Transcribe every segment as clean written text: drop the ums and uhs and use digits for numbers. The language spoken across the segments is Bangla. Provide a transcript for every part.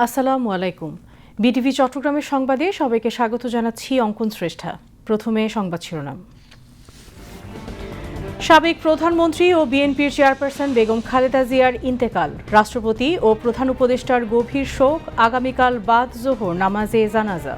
আসসালামু আলাইকুম। বিটিভি চট্টগ্রামের সংবাদে সবাইকে স্বাগত জানাচ্ছি অঙ্কন শ্রেষ্ঠা। প্রথমে সংবাদ শিরোনাম। সাবেক প্রধানমন্ত্রী ও বিএনপির চেয়ারপারসন বেগম খালেদা জিয়ার ইন্তেকাল, রাষ্ট্রপতি ও প্রধান উপদেষ্টার গভীর শোক, আগামীকাল বাদ জোহর নামাজে জানাজা।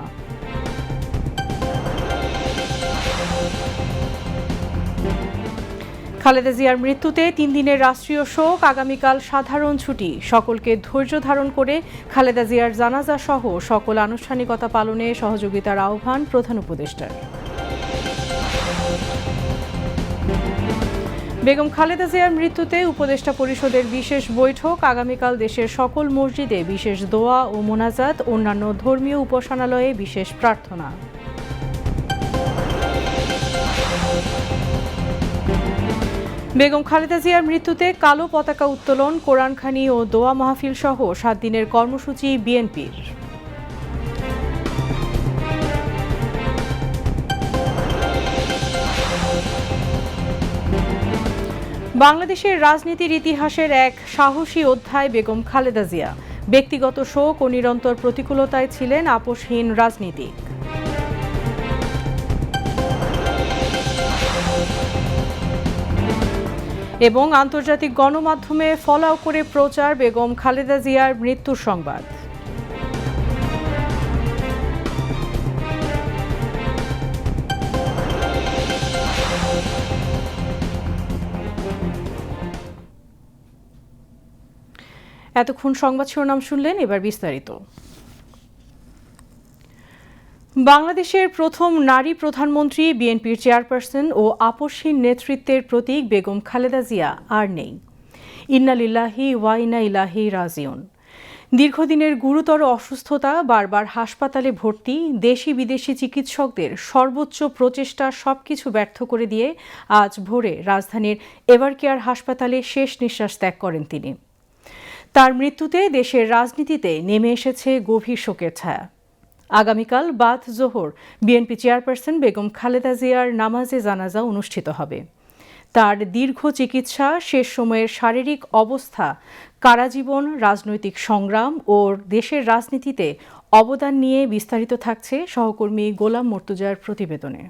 খালেদা জিয়ার মৃত্যুতে 3 দিনের রাষ্ট্রীয় শোক, আগামীকাল সাধারণ ছুটি। সকলকে ধৈর্য ধারণ করে খালেদা জিয়ার জানাজা সহ সকল আনুষ্ঠানিকতা পালনে সহযোগিতার আহ্বান প্রধান উপদেষ্টার। বেগম খালেদা জিয়ার মৃত্যুতে উপদেষ্টা পরিষদের বিশেষ বৈঠক, আগামীকাল দেশের সকল মসজিদে বিশেষ দোয়া ও মোনাজাত, অন্যান্য ধর্মীয় উপাসনালয়ে বিশেষ প্রার্থনা। বেগম খালেদা জিয়ার মৃত্যুতে কালো পতাকা উত্তোলন, কোরআনখানি ও দোয়া মাহফিল সহ 7 দিনের কর্মসূচি বিএনপির। বাংলাদেশের রাজনীতির ইতিহাসের এক সাহসী অধ্যায় বেগম খালেদা জিয়া। ব্যক্তিগত শোক ও নিরন্তর প্রতিকূলতায় ছিলেন আপোষহীন রাজনীতিক। এবং আন্তর্জাতিক গণমাধ্যমে ফলাও করে প্রচার বেগম খালেদা জিয়ার মৃত্যুর সংবাদ। এতক্ষণ সংবাদ শিরোনাম শুনলেন, এবার বিস্তারিত। বাংলাদেশের প্রথম নারী প্রধানমন্ত্রী, বিএনপির চেয়ারপারসন ও আপোষহীন নেতৃত্বের প্রতীক বেগম খালেদা জিয়া আর নেই। ইন্না লিল্লাহি ওয়া ইন্না ইলাইহি রাজিউন। দীর্ঘদিনের গুরুতর অসুস্থতা, বারবার হাসপাতালে ভর্তি, দেশি বিদেশি চিকিৎসকদের সর্বোচ্চ প্রচেষ্টা সবকিছু ব্যর্থ করে দিয়ে আজ ভোরে রাজধানীর এভারকেয়ার হাসপাতালে শেষ নিঃশ্বাস ত্যাগ করেন তিনি। তার মৃত্যুতে দেশের রাজনীতিতে নেমে এসেছে গভীর শোকের ছায়া। আগামীকাল বাদ জোহর বিএনপি চেয়ারপারসন বেগম খালেদা জিয়ার নামাজে জানাজা অনুষ্ঠিত হবে। তার দীর্ঘ চিকিৎসা, শেষ সময়ের শারীরিক অবস্থা, কারাজীবন, রাজনৈতিক সংগ্রাম ও দেশের রাজনীতিতে অবদান নিয়ে বিস্তারিত থাকছে সহকর্মী গোলাম মর্তুজার প্রতিবেদনে।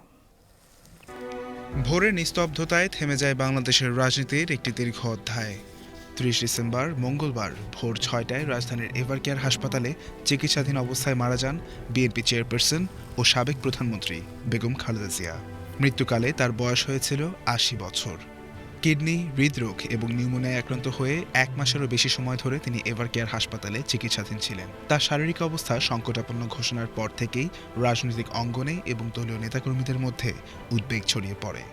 ভোরের নিস্তব্ধতায় থেমে যায় বাংলাদেশের রাজনীতির একটি দীর্ঘ অধ্যায়। 30 ডিসেম্বর মঙ্গলবার ভোর 6টায় রাজধানীর এভারকেয়ার হাসপাতালে চিকিৎসাধীন অবস্থায় মারা যান বিএনপি চেয়ারপারসন ও সাবেক প্রধানমন্ত্রী বেগম খালেদা জিয়া। মৃত্যুকালে তার বয়স হয়েছিল 80 বছর। কিডনি, হৃদরোগ এবং নিউমোনিয়ায় আক্রান্ত হয়ে 1 মাসেরও বেশি সময় ধরে তিনি এভারকেয়ার হাসপাতালে চিকিৎসাধীন ছিলেন। তার শারীরিক অবস্থা সংকটাপন্ন ঘোষণার পর থেকেই রাজনৈতিক অঙ্গনে এবং দলীয় নেতাকর্মীদের মধ্যে উদ্বেগ ছড়িয়ে পড়ে।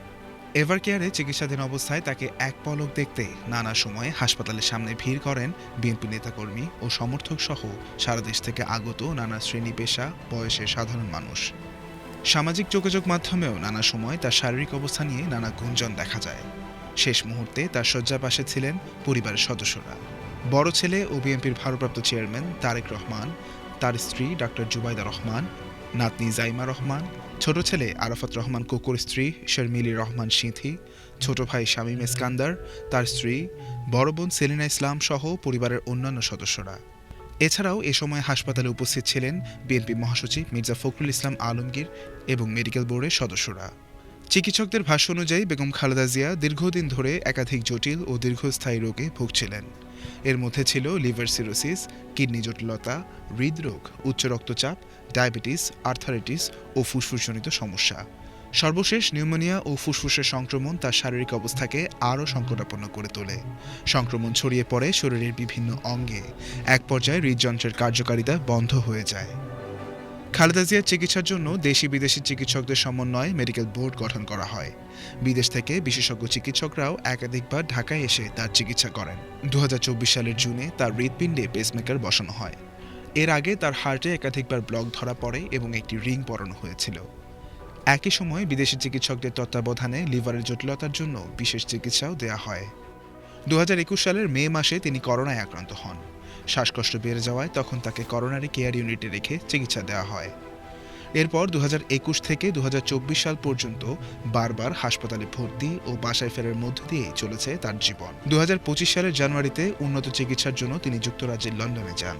এভারকেয়ারে চিকিৎসাধীন অবস্থায় তাকে এক পলক দেখতে নানা সময়ে হাসপাতালের সামনে ভিড় করেন বিএনপি নেতাকর্মী ও সমর্থক সহ সারা দেশ থেকে আগত নানা শ্রেণী পেশা, বয়সের সাধারণ মানুষ। সামাজিক যোগাযোগ মাধ্যমেও নানা সময় তার শারীরিক অবস্থা নিয়ে নানা গুঞ্জন দেখা যায়। শেষ মুহূর্তে তার শয্যার পাশে ছিলেন পরিবারের সদস্যরা। বড় ছেলে ও বিএনপির ভারপ্রাপ্ত চেয়ারম্যান তারেক রহমান, তার স্ত্রী ডাক্তার জুবাইদা রহমান, নাতনি জাইমা রহমান, ছোট ছেলে আরাফাত রহমান কোকোর স্ত্রী শর্মিলি রহমান সিঁথি, ছোট ভাই শামীম ইস্কান্দার, তার স্ত্রী, বড় বোন সেলিনা ইসলাম সহ পরিবারের অন্যান্য সদস্যরা। এছাড়াও এ সময় হাসপাতালে উপস্থিত ছিলেন বিএনপি মহাসচিব মির্জা ফখরুল ইসলাম আলমগীর এবং মেডিকেল বোর্ডের সদস্যরা। চিকিৎসকদের ভাষ্য অনুযায়ী বেগম খালেদা জিয়া দীর্ঘদিন ধরে একাধিক জটিল ও দীর্ঘস্থায়ী রোগে ভুগছিলেন। এর মধ্যে ছিল লিভার সিরোসিস, কিডনি জটিলতা, হৃদরোগ, উচ্চ রক্তচাপ, ডায়াবেটিস, আর্থারাইটিস ও ফুসফুসজনিত সমস্যা। সর্বশেষ নিউমোনিয়া ও ফুসফুসের সংক্রমণ তার শারীরিক অবস্থাকে আরও সংকটাপন্ন করে তোলে। সংক্রমণ ছড়িয়ে পড়ে শরীরের বিভিন্ন অঙ্গে। এক পর্যায়ে হৃদযন্ত্রের কার্যকারিতা বন্ধ হয়ে যায়। খালেদা জিয়ার চিকিৎসার জন্য দেশি বিদেশি চিকিৎসকদের সমন্বয়ে মেডিকেল বোর্ড গঠন করা হয়। বিদেশ থেকে বিশেষজ্ঞ চিকিৎসকরাও একাধিকবার ঢাকায় এসে তার চিকিৎসা করেন। 2024 সালের জুনে তার হৃৎপিণ্ডে পেসমেকার বসানো হয়। এর আগে তার হার্টে একাধিকবার ব্লক ধরা পড়ে এবং একটি রিং পরানো হয়েছিল। একই সময় বিদেশি চিকিৎসকদের তত্ত্বাবধানে লিভারের জটিলতার জন্য বিশেষ চিকিৎসাও দেয়া হয়। 2021 সালের মে মাসে তিনি করোনায় আক্রান্ত হন। শ্বাসকষ্ট বেড়ে যাওয়ায় তখন তাকে করোনারি কেয়ার ইউনিটে রেখে চিকিৎসা দেওয়া হয়। এরপর 2021 থেকে 2024 সাল পর্যন্ত বারবার হাসপাতালে ভর্তি ও বাসায় ফেরার মধ্য দিয়েই চলেছে তার জীবন। 2025 সালের জানুয়ারিতে উন্নত চিকিৎসার জন্য তিনি যুক্তরাজ্যের লন্ডনে যান।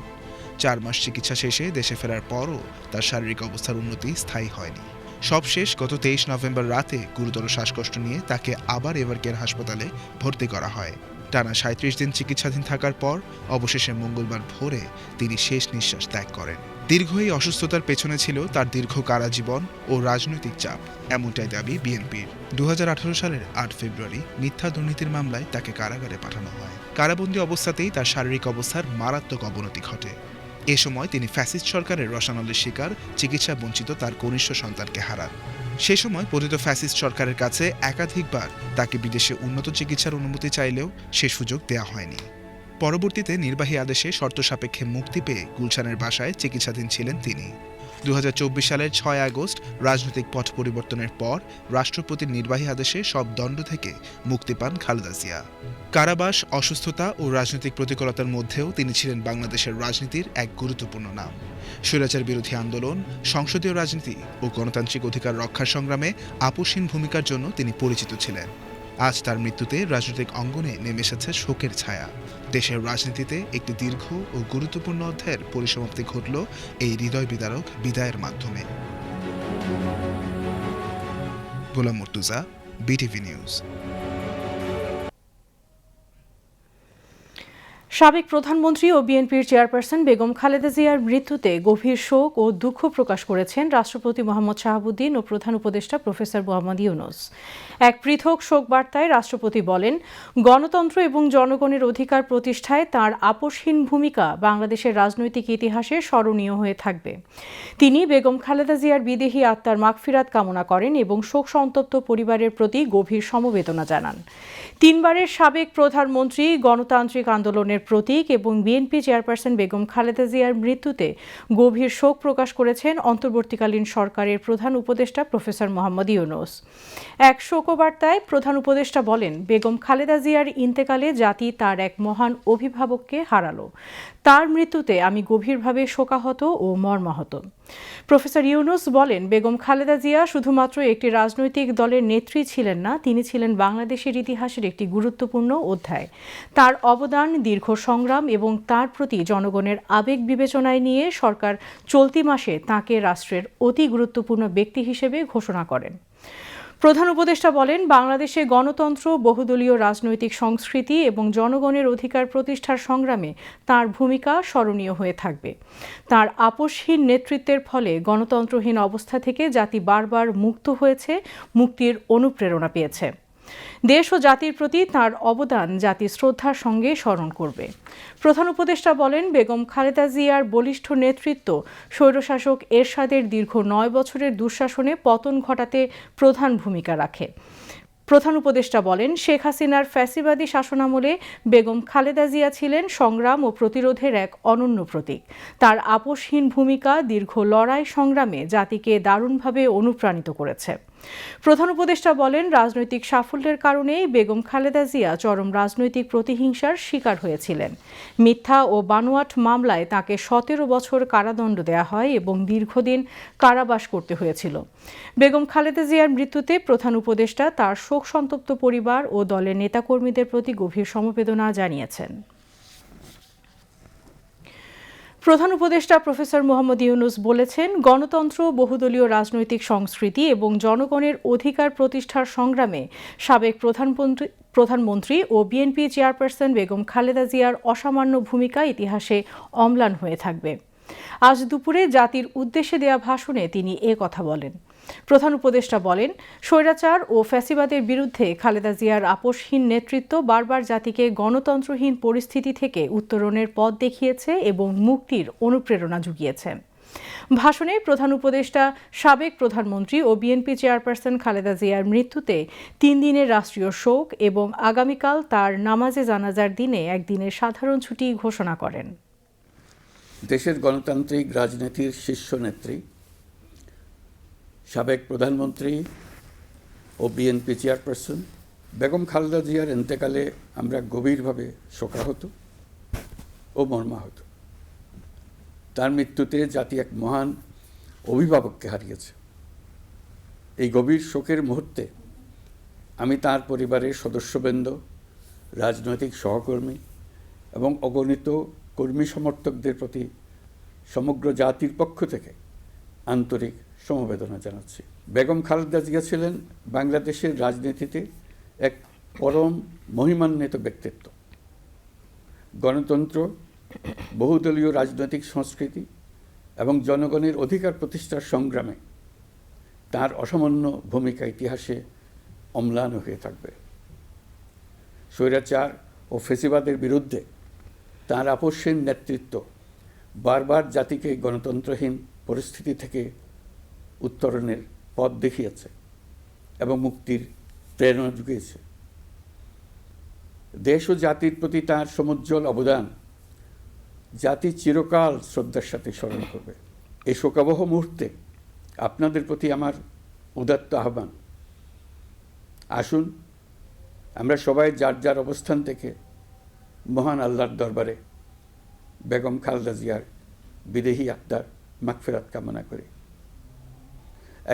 4 মাস চিকিৎসা শেষে দেশে ফেরার পরও তার শারীরিক অবস্থার উন্নতি স্থায়ী হয়নি। সবশেষ গত 23 নভেম্বর রাতে গুরুতর শ্বাসকষ্ট নিয়ে তাকে আবার এভারকেয়ার হাসপাতালে ভর্তি করা হয়। টানা 37 দিন চিকিৎসাধীন থাকার পর অবশেষে মঙ্গলবার ভোরে তিনি শেষ নিঃশ্বাস ত্যাগ করেন। দীর্ঘ এই অসুস্থতার পেছনে ছিল তার দীর্ঘ কারাজীবন ও রাজনৈতিক চাপ, এমনটাই দাবি বিএনপির। 2018 সালের 8 ফেব্রুয়ারি মিথ্যা দুর্নীতির মামলায় তাকে কারাগারে পাঠানো হয়। কারাবন্দী অবস্থাতেই তার শারীরিক অবস্থার মারাত্মক অবনতি ঘটে। এ সময় তিনি ফ্যাসিস্ট সরকারের রসানলের শিকার, চিকিৎসা বঞ্চিত তার কনিষ্ঠ সন্তানকে হারান। সে সময় পতিত ফ্যাসিস্ট সরকারের কাছে একাধিকবার তাকে বিদেশে উন্নত চিকিৎসার অনুমতি চাইলেও সে সুযোগ দেয়া হয়নি। পরবর্তীতে নির্বাহী আদেশে শর্ত সাপেক্ষে মুক্তি পেয়ে গুলশানের বাসায় চিকিৎসাধীন ছিলেন তিনি। 2024 সালের 6 আগস্ট রাজনৈতিক পথ পরিবর্তনের পর রাষ্ট্রপতির নির্বাহী আদেশে সব দণ্ড থেকে মুক্তি পান খালেদা জিয়া। কারাবাস, অসুস্থতা ও রাজনৈতিক প্রতিকূলতার মধ্যেও তিনি ছিলেন বাংলাদেশের রাজনীতির এক গুরুত্বপূর্ণ নাম। স্বৈরাচার বিরোধী আন্দোলন, সংসদীয় রাজনীতি ও গণতান্ত্রিক অধিকার রক্ষার সংগ্রামে আপোষহীন ভূমিকার জন্য তিনি পরিচিত ছিলেন। আজ তার মৃত্যুতে রাজনৈতিক অঙ্গনে নেমে এসেছে শোকের ছায়া। দেশের রাজনীতিতে একটি দীর্ঘ ও গুরুত্বপূর্ণ অধ্যায়ের পরিসমাপ্তি ঘটল এই হৃদয় বিদারক বিদায়ের মাধ্যমে। গোলাম মুর্তুজা, বিটিভি নিউজ। সাবেক প্রধানমন্ত্রী ও বিএনপির চেয়ারপারসন বেগম খালেদা জিয়ার মৃত্যুতে গভীর শোক ও দুঃখ প্রকাশ করেছেন রাষ্ট্রপতি মোহাম্মদ শাহাবুদ্দিন ও প্রধান উপদেষ্টা প্রফেসর মোহাম্মদ ইউনূস। এক পৃথক শোক বার্তায় রাষ্ট্রপতি বলেন, গণতন্ত্র এবং জনগণের অধিকার প্রতিষ্ঠায় তাঁর আপোষহীন ভূমিকা বাংলাদেশের রাজনৈতিক ইতিহাসে স্মরণীয় হয়ে থাকবে। তিনি বেগম খালেদা জিয়ার বিদেহী আত্মার মাগফিরাত কামনা করেন এবং শোক সন্তপ্ত পরিবারের প্রতি গভীর সমবেদনা জানান। 3 বারের সাবেক প্রধানমন্ত্রী, গণতান্ত্রিক আন্দোলনের প্রতীক এবং বিএনপি চেয়ারপারসন বেগম খালেদা জিয়ার মৃত্যুতে গভীর শোক প্রকাশ করেছেন অন্তর্বর্তীকালীন সরকারের প্রধান উপদেষ্টা প্রফেসর মোহাম্মদ ইউনূস। এক শোকবার্তায় প্রধান উপদেষ্টা বলেন, বেগম খালেদা জিয়ার ইন্তেকালে জাতি তার এক মহান অভিভাবককে হারালো। তার মৃত্যুতে আমি গভীরভাবে শোকাহত ও মর্মাহত। প্রফেসর ইউনূস বলেন, বেগম খালেদা জিয়া শুধুমাত্র একটি রাজনৈতিক দলের নেত্রী ছিলেন না, তিনি ছিলেন বাংলাদেশের ইতিহাসের একটি গুরুত্বপূর্ণ অধ্যায়। তার অবদান, দীর্ঘ সংগ্রাম এবং তার প্রতি জনগণের আবেগ বিবেচনায় নিয়ে সরকার চলতি মাসে তাঁকে রাষ্ট্রের অতি গুরুত্বপূর্ণ ব্যক্তি হিসেবে ঘোষণা করেন। প্রধান উপদেষ্টা বলেন, বাংলাদেশে গণতন্ত্র, বহুদলীয় রাজনৈতিক সংস্কৃতি এবং জনগণের অধিকার প্রতিষ্ঠার সংগ্রামে তার ভূমিকা স্মরণীয় হয়ে থাকবে। তার আপোষহীন নেতৃত্বের ফলে গণতন্ত্রহীন অবস্থা থেকে জাতি বারবার মুক্ত হয়েছে, মুক্তির অনুপ্রেরণা পেয়েছে। দেশ ও জাতির প্রতি তার অবদান জাতি শ্রদ্ধার সঙ্গে স্মরণ করবে। প্রধান উপদেষ্টা বলেন, বেগম খালেদা জিয়ার বলিষ্ঠ নেতৃত্ব স্বৈরশাসক এরশাদের দীর্ঘ 9 বছরের দুঃশাসনে পতন ঘটাতে প্রধান ভূমিকা রাখে। প্রধান উপদেষ্টা বলেন, শেখ হাসিনার ফ্যাসিবাদী শাসনামলে বেগম খালেদা জিয়া ছিলেন সংগ্রাম ও প্রতিরোধের এক অনন্য প্রতীক। তার আপোষহীন ভূমিকা দীর্ঘ লড়াই সংগ্রামে জাতিকে দারুণভাবে অনুপ্রাণিত করেছে। প্রধান উপদেষ্টা বলেন, রাজনৈতিক সাফল্যের কারণেই বেগম খালেদা জিয়া চরম রাজনৈতিক প্রতিহিংসার শিকার হয়েছিলেন। মিথ্যা ও বানোয়াট মামলায় তাকে 17 বছর কারাদণ্ড দেয়া হয় এবং দীর্ঘদিন কারাবাস করতে হয়েছিল। বেগম খালেদা জিয়ার মৃত্যুতে প্রধান উপদেষ্টা তার শোক সন্তপ্ত পরিবার ও দলের নেতাকর্মীদের প্রতি গভীর সমবেদনা জানিয়েছেন। প্রধান উপদেষ্টা প্রফেসর মোহাম্মদ ইউনূস বলেছেন, গণতন্ত্র, বহুদলীয় রাজনৈতিক সংস্কৃতি এবং জনগণের অধিকার প্রতিষ্ঠার সংগ্রামে সাবেক প্রধানমন্ত্রী ও বিএনপি চেয়ারপারসন বেগম খালেদা জিয়ার অসামান্য ভূমিকা ইতিহাসে অম্লান হয়ে থাকবে। আজ দুপুরে জাতির উদ্দেশ্যে দেয়া ভাষণে তিনি এ কথা বলেন। প্রধান উপদেষ্টা বলেন, স্বৈরাচার ও ফ্যাসিবাদের বিরুদ্ধে খালেদা জিয়ার আপোষহীন নেতৃত্ব বারবার জাতিকে গণতন্ত্রহীন পরিস্থিতি থেকে উত্তরণের পথ দেখিয়েছে এবং মুক্তির অনুপ্রেরণা জুগিয়েছে। ভাষণে প্রধান উপদেষ্টা সাবেক প্রধানমন্ত্রী ও বিএনপি চেয়ারপারসন খালেদা জিয়ার মৃত্যুতে 3 দিনের রাষ্ট্রীয় শোক এবং আগামীকাল তার নামাজে জানাজার দিনে একদিনের সাধারণ ছুটি ঘোষণা করেন। দেশের গণতান্ত্রিক রাজনীতির শীর্ষ নেত্রী, সাবেক প্রধানমন্ত্রী ও বিএনপি চেয়ারপারসন বেগম খালেদা জিয়ার ইন্তেকালে আমরা গভীরভাবে শোকাহত ও মর্মাহত। তার মৃত্যুতে জাতি এক মহান অভিভাবককে হারিয়েছে। এই গভীর শোকের মুহূর্তে আমি তার পরিবারের সদস্যবৃন্দ, রাজনৈতিক সহকর্মী এবং অগণিত কর্মী সমর্থকদের প্রতি সমগ্র জাতির পক্ষ থেকে আন্তরিক সমবেদনা জানাচ্ছি। বেগম খালেদা জিয়া ছিলেন বাংলাদেশের রাজনীতিতে এক পরম মহিমান্বিত ব্যক্তিত্ব। গণতন্ত্র, বহুদলীয় রাজনৈতিক সংস্কৃতি এবং জনগণের অধিকার প্রতিষ্ঠার সংগ্রামে তার অসামান্য ভূমিকা ইতিহাসে অম্লান হয়ে থাকবে। স্বৈরাচার ও ফেসিবাদের বিরুদ্ধে তার আপোষহীন নেতৃত্ব বারবার জাতিকে গণতন্ত্রহীন পরিস্থিতি থেকে উত্তরণের পথ দেখিয়েছে এবং মুক্তির প্রেরণা জুগিয়েছে। দেশ ও জাতির প্রতি তার সমুজ্জ্বল অবদান জাতি চিরকাল শ্রদ্ধার সাথে স্মরণ করবে। এই শোকাবহ মুহূর্তে আপনাদের প্রতি আমার উদাত্ত আহ্বান, আসুন আমরা সবাই যার যার অবস্থান থেকে মহান আল্লাহর দরবারে বেগম খালেদা জিয়ার বিদেহী আত্মার মাগফিরাত কামনা করি।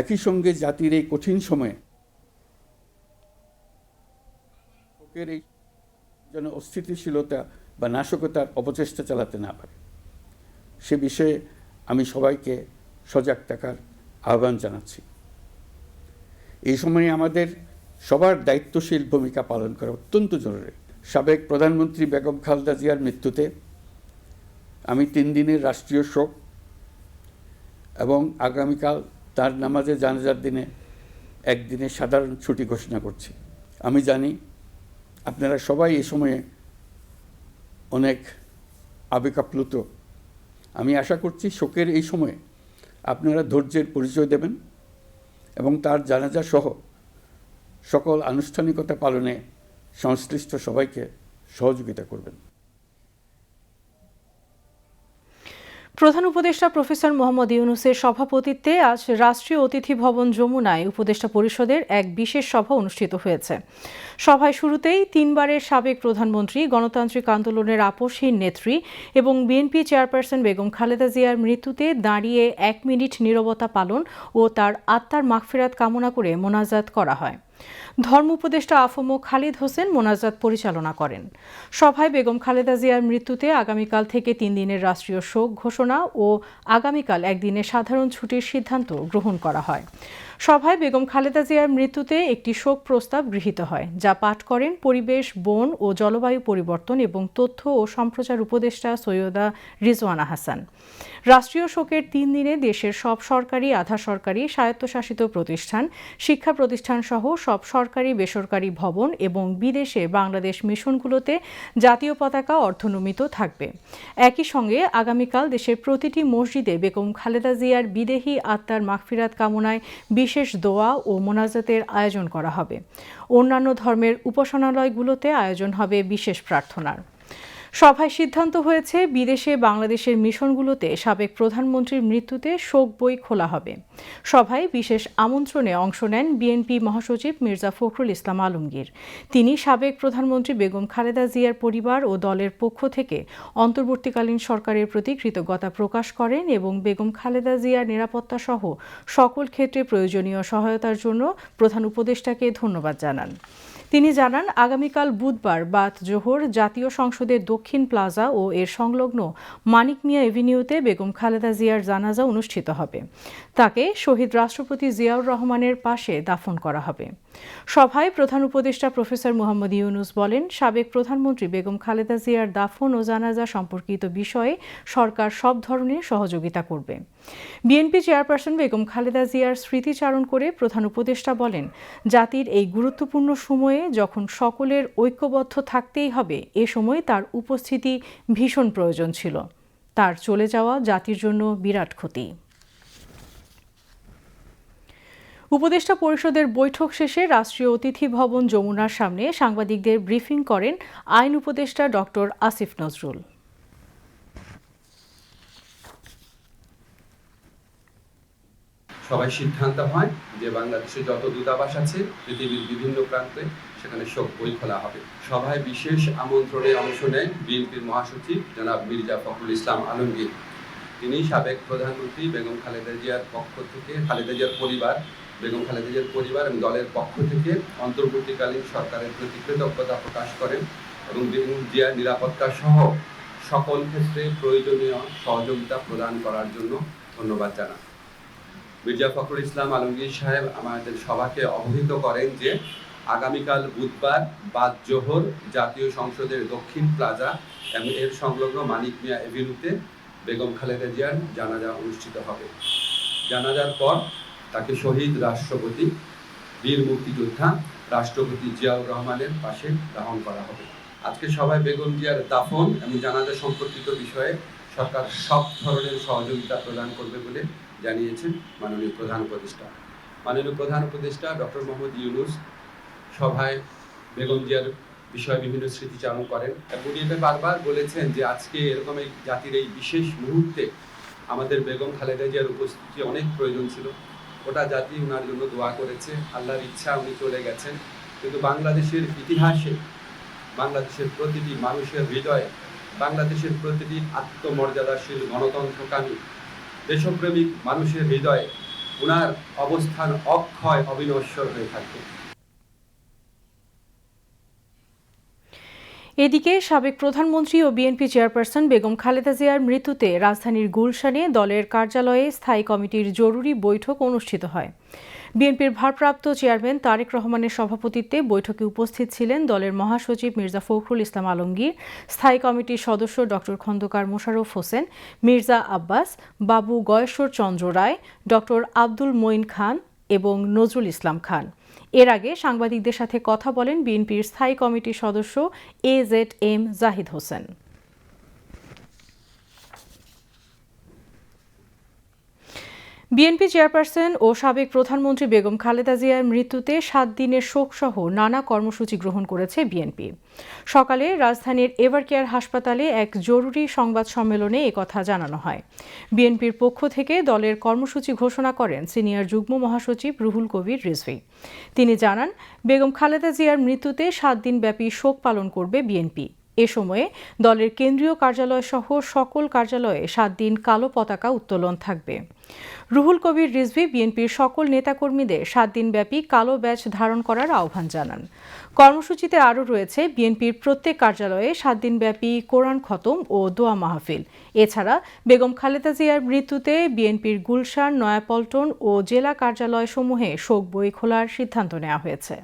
একই সঙ্গে জাতির এই কঠিন সময়ে শোকের এই যেন অস্থিতিশীলতা বা নাশকতার অপচেষ্টা চালাতে না পারে, সে বিষয়ে আমি সবাইকে সজাগ থাকার আহ্বান জানাচ্ছি। এই সময়ে আমাদের সবার দায়িত্বশীল ভূমিকা পালন করা অত্যন্ত জরুরি। সাবেক প্রধানমন্ত্রী বেগম খালেদা জিয়ার মৃত্যুতে আমি 3 দিনের রাষ্ট্রীয় শোক এবং আগামীকাল তার নামাজে জানাজার দিনে একদিনের সাধারণ ছুটি ঘোষণা করছি। আমি জানি আপনারা সবাই এই সময়ে অনেক আবেগাপ্লুত। আমি আশা করছি শোকের এই সময়ে আপনারা ধৈর্যের পরিচয় দেবেন এবং তার জানাজা সহ সকল আনুষ্ঠানিকতা পালনে সংশ্লিষ্ট সবাইকে সহযোগিতা করবেন। প্রধান উপদেষ্টা প্রফেসর মোহাম্মদ ইউনূসের সভাপতিত্বে আজ রাষ্ট্রীয় অতিথি ভবন যমুনায় উপদেষ্টা পরিষদের এক বিশেষ সভা অনুষ্ঠিত হয়েছে। সভায় শুরুতেই 3 বারের সাবেক প্রধানমন্ত্রী, গণতান্ত্রিক আন্দোলনের আপোষহীন নেত্রী এবং বিএনপি চেয়ারপারসন বেগম খালেদা জিয়ার মৃত্যুতে দাঁড়িয়ে 1 মিনিট নীরবতা পালন ও তার আত্মার মাগফিরাত কামনা করে মোনাজাত করা হয়। ধর্ম উপদেষ্টা আফম খালিদ হোসেন মোনাজাত পরিচালনা করেন। সভায় বেগম খালেদা জিয়ার মৃত্যুতে আগামীকাল থেকে 3 দিনের রাষ্ট্রীয় শোক ঘোষণা ও আগামীকাল একদিনের সাধারণ ছুটির সিদ্ধান্ত গ্রহণ করা হয়। সভায় বেগম খালেদা জিয়ার মৃত্যুতে একটি শোক প্রস্তাব গৃহীত হয়, যা পাঠ করেন পরিবেশ, বন ও জলবায়ু পরিবর্তন এবং তথ্য ও সম্প্রচার উপদেষ্টা সৈয়দা রিজওয়ানা হাসান। রাষ্ট্রীয় শোকের 3 দিনে দেশের সব সরকারি, আধা সরকারি, স্বায়ত্তশাসিত প্রতিষ্ঠান, শিক্ষা প্রতিষ্ঠান সহ সব সরকারি বেসরকারি ভবন এবং বিদেশে বাংলাদেশ মিশনগুলোতে জাতীয় পতাকা অর্ধনমিত থাকবে। একই সঙ্গে আগামীকাল দেশের প্রতিটি মসজিদে বেগম খালেদা জিয়ার বিদেহী আত্মার মাগফিরাত কামনায় বিশেষ দোয়া ও মোনাজাতের আয়োজন করা হবে। অন্যান্য ধর্মের উপাসনালয়গুলোতে আয়োজন হবে বিশেষ প্রার্থনার। সভায় সিদ্ধান্ত হয়েছে বিদেশে বাংলাদেশের মিশনগুলোতে সাবেক প্রধানমন্ত্রীর মৃত্যুতে শোক বই খোলা হবে। সভায় বিশেষ আমন্ত্রণে অংশ নেন বিএনপি মহাসচিব মির্জা ফখরুল ইসলাম আলমগীর। তিনি সাবেক প্রধানমন্ত্রী বেগম খালেদা জিয়ার পরিবার ও দলের পক্ষ থেকে অন্তর্বর্তীকালীন সরকারের প্রতি কৃতজ্ঞতা প্রকাশ করেন এবং বেগম খালেদা জিয়ার নিরাপত্তা সহ সকল ক্ষেত্রে প্রয়োজনীয় সহায়তার জন্য প্রধান উপদেষ্টাকে ধন্যবাদ জানান। তিনি জানান, আগামীকাল বুধবার বাদ জোহর জাতীয় সংসদের দক্ষিণ প্লাজা ও এর সংলগ্ন মানিক মিয়া এভিনিউতে বেগম খালেদা জিয়ার জানাজা অনুষ্ঠিত হবে। তাকে শহীদ রাষ্ট্রপতি জিয়াউর রহমানের পাশে দাফন করা হবে। সভায় প্রধান উপদেষ্টা প্রফেসর মোহাম্মদ ইউনূস বলেন, সাবেক প্রধানমন্ত্রী বেগম খালেদা জিয়ার দাফন ও জানাজা সম্পর্কিত বিষয়ে সরকার সব ধরনের সহযোগিতা করবে। বিএনপি চেয়ারপারসন বেগম খালেদা জিয়ার স্মৃতিচারণ করে প্রধান উপদেষ্টা বলেন, জাতির এই গুরুত্বপূর্ণ সময়ে যখন সকলের ঐক্যবদ্ধ থাকতেই হবে, এ সময় তার উপস্থিতি ভীষণ প্রয়োজন ছিল। তার চলে যাওয়া জাতির জন্য বিরাট ক্ষতি। উপদেষ্টা পরিষদের বৈঠক শেষে রাষ্ট্রীয় অতিথি ভবন যমুনার সামনে সাংবাদিকদের ব্রিফিং করেন আইন উপদেষ্টা ডক্টর আসিফ নজরুল। সবাই সিদ্ধান্ত হয় যে বাংলাদেশে যত দূতাবাস আছে পৃথিবীর বিভিন্ন প্রান্তে সেখানে শোক বই খোলা হবে। সভায় বিশেষ আমন্ত্রণে অংশ নেন বিএনপির মহাসচিব জনাব মির্জা ফখরুল ইসলাম আলমগীর। তিনি সাবেক প্রধানমন্ত্রী বেগম খালেদা জিয়ার পক্ষ থেকে বেগম খালেদা জিয়ার পরিবার এবং দলের পক্ষ থেকে অন্তর্বর্তীকালীন সরকারের প্রতি কৃতজ্ঞতা প্রকাশ করেন এবং বেগম জিয়ার নিরাপত্তা সহ সকল ক্ষেত্রে প্রয়োজনীয় সহযোগিতা প্রদান করার জন্য ধন্যবাদ জানাই। মির্জা ফখরুল ইসলাম আলমগীর সাহেব আমাদের সবাইকে অবহিত করেন যে আগামীকাল বুধবার বাদ জোহর জাতীয় সংসদের দক্ষিণ প্লাজা এবং এর সংলগ্ন মানিক মিয়া এভিনিউতে বেগম খালেদা জিয়ার জানাজা অনুষ্ঠিত হবে। জানাজার পর তাকে শহীদ রাষ্ট্রপতি বীর মুক্তিযোদ্ধা রাষ্ট্রপতি জিয়াউর রহমানের পাশে দাফন করা হবে। আজকে সবাই বেগম জিয়ার দাফন এবং জানাজা সম্পর্কিত বিষয়ে সরকার সব ধরনের সহযোগিতা প্রদান করবে বলে জানিয়েছেন মাননীয় প্রধান উপদেষ্টা। মাননীয় প্রধান উপদেষ্টা ডক্টর মোহাম্মদ ইউনূস সভায় বেগম জিয়ার বিষয়ে বিভিন্ন স্মৃতিচারণ করেন এবং উনি বারবার বলেছেন যে আজকে এরকম এই জাতির এই বিশেষ মুহূর্তে আমাদের বেগম খালেদা জিয়ার উপস্থিতি অনেক প্রয়োজন ছিল। গোটা জাতি ওনার জন্য দোয়া করেছে, আল্লাহর ইচ্ছা উনি চলে গেছেন, কিন্তু বাংলাদেশের ইতিহাসে বাংলাদেশের প্রতিটি মানুষের হৃদয়ে বাংলাদেশের প্রতিটি আত্মমর্যাদাশীল গণতন্ত্রকামী দেশপ্রেমিক মানুষের হৃদয়ে ওনার অবস্থান অক্ষয় অবিনশ্বর হয়ে থাকবে। এদিকে সাবেক প্রধানমন্ত্রী ও বিএনপি চেয়ারপারসন বেগম খালেদা জিয়ার মৃত্যুতে রাজধানীর গুলশানে দলের কার্যালয়ে স্থায়ী কমিটির জরুরি বৈঠক অনুষ্ঠিত হয়। বিএনপির ভারপ্রাপ্ত চেয়ারম্যান তারেক রহমানের সভাপতিত্বে বৈঠকে উপস্থিত ছিলেন দলের মহাসচিব মির্জা ফখরুল ইসলাম আলমগীর, স্থায়ী কমিটির সদস্য ডক্টর খন্দকার মোশাররফ হোসেন, মির্জা আব্বাস, বাবু গয়েশ্বর চন্দ্র রায়, ডক্টর আব্দুল মঈন খান এবং নজরুল ইসলাম খান। এর আগে সাংবাদিকদের সাথে কথা বলেন বিএনপির স্থায়ী কমিটির সদস্য AZM Zahid Hossain. BNP chairperson ও সাবেক প্রধানমন্ত্রী বেগম খালেদা জিয়ার মৃত্যুতে 7 দিনের শোকসহ নানা কর্মসূচি গ্রহণ করেছে বিএনপি। সকালে রাজধানীর এভারকেয়ার হাসপাতালে এক জরুরি সংবাদ সম্মেলনে একথা জানানো হয়। বিএনপির পক্ষ থেকে দলের কর্মসূচি ঘোষণা করেন সিনিয়র যুগ্ম মহাসচিব রুহুল কবির রিজভী। তিনি জানান, বেগম খালেদা জিয়ার মৃত্যুতে 7 দিনব্যাপী শোক পালন করবে বিএনপি। এ সময়ে দলের কেন্দ্রীয় কার্যালয় সহ সকল কার্যালয়ে 7 দিন কালো পতাকা উত্তোলন থাকবে। রুহুল কবির রিজভী বিএনপির সকল নেতাকর্মীদের 7 দিনব্যাপী কালো ব্যাজ ধারণ করার আহ্বান জানান। কর্মসূচিতে আরও রয়েছে বিএনপির প্রত্যেক কার্যালয়ে 7 দিনব্যাপী কোরআন খতম ও দোয়া মাহফিল। এছাড়া বেগম খালেদা জিয়ার মৃত্যুতে বিএনপির গুলশান, নয়াপল্টন ও জেলা কার্যালয়সমূহে শোক বই খোলার সিদ্ধান্ত নেওয়া হয়েছে।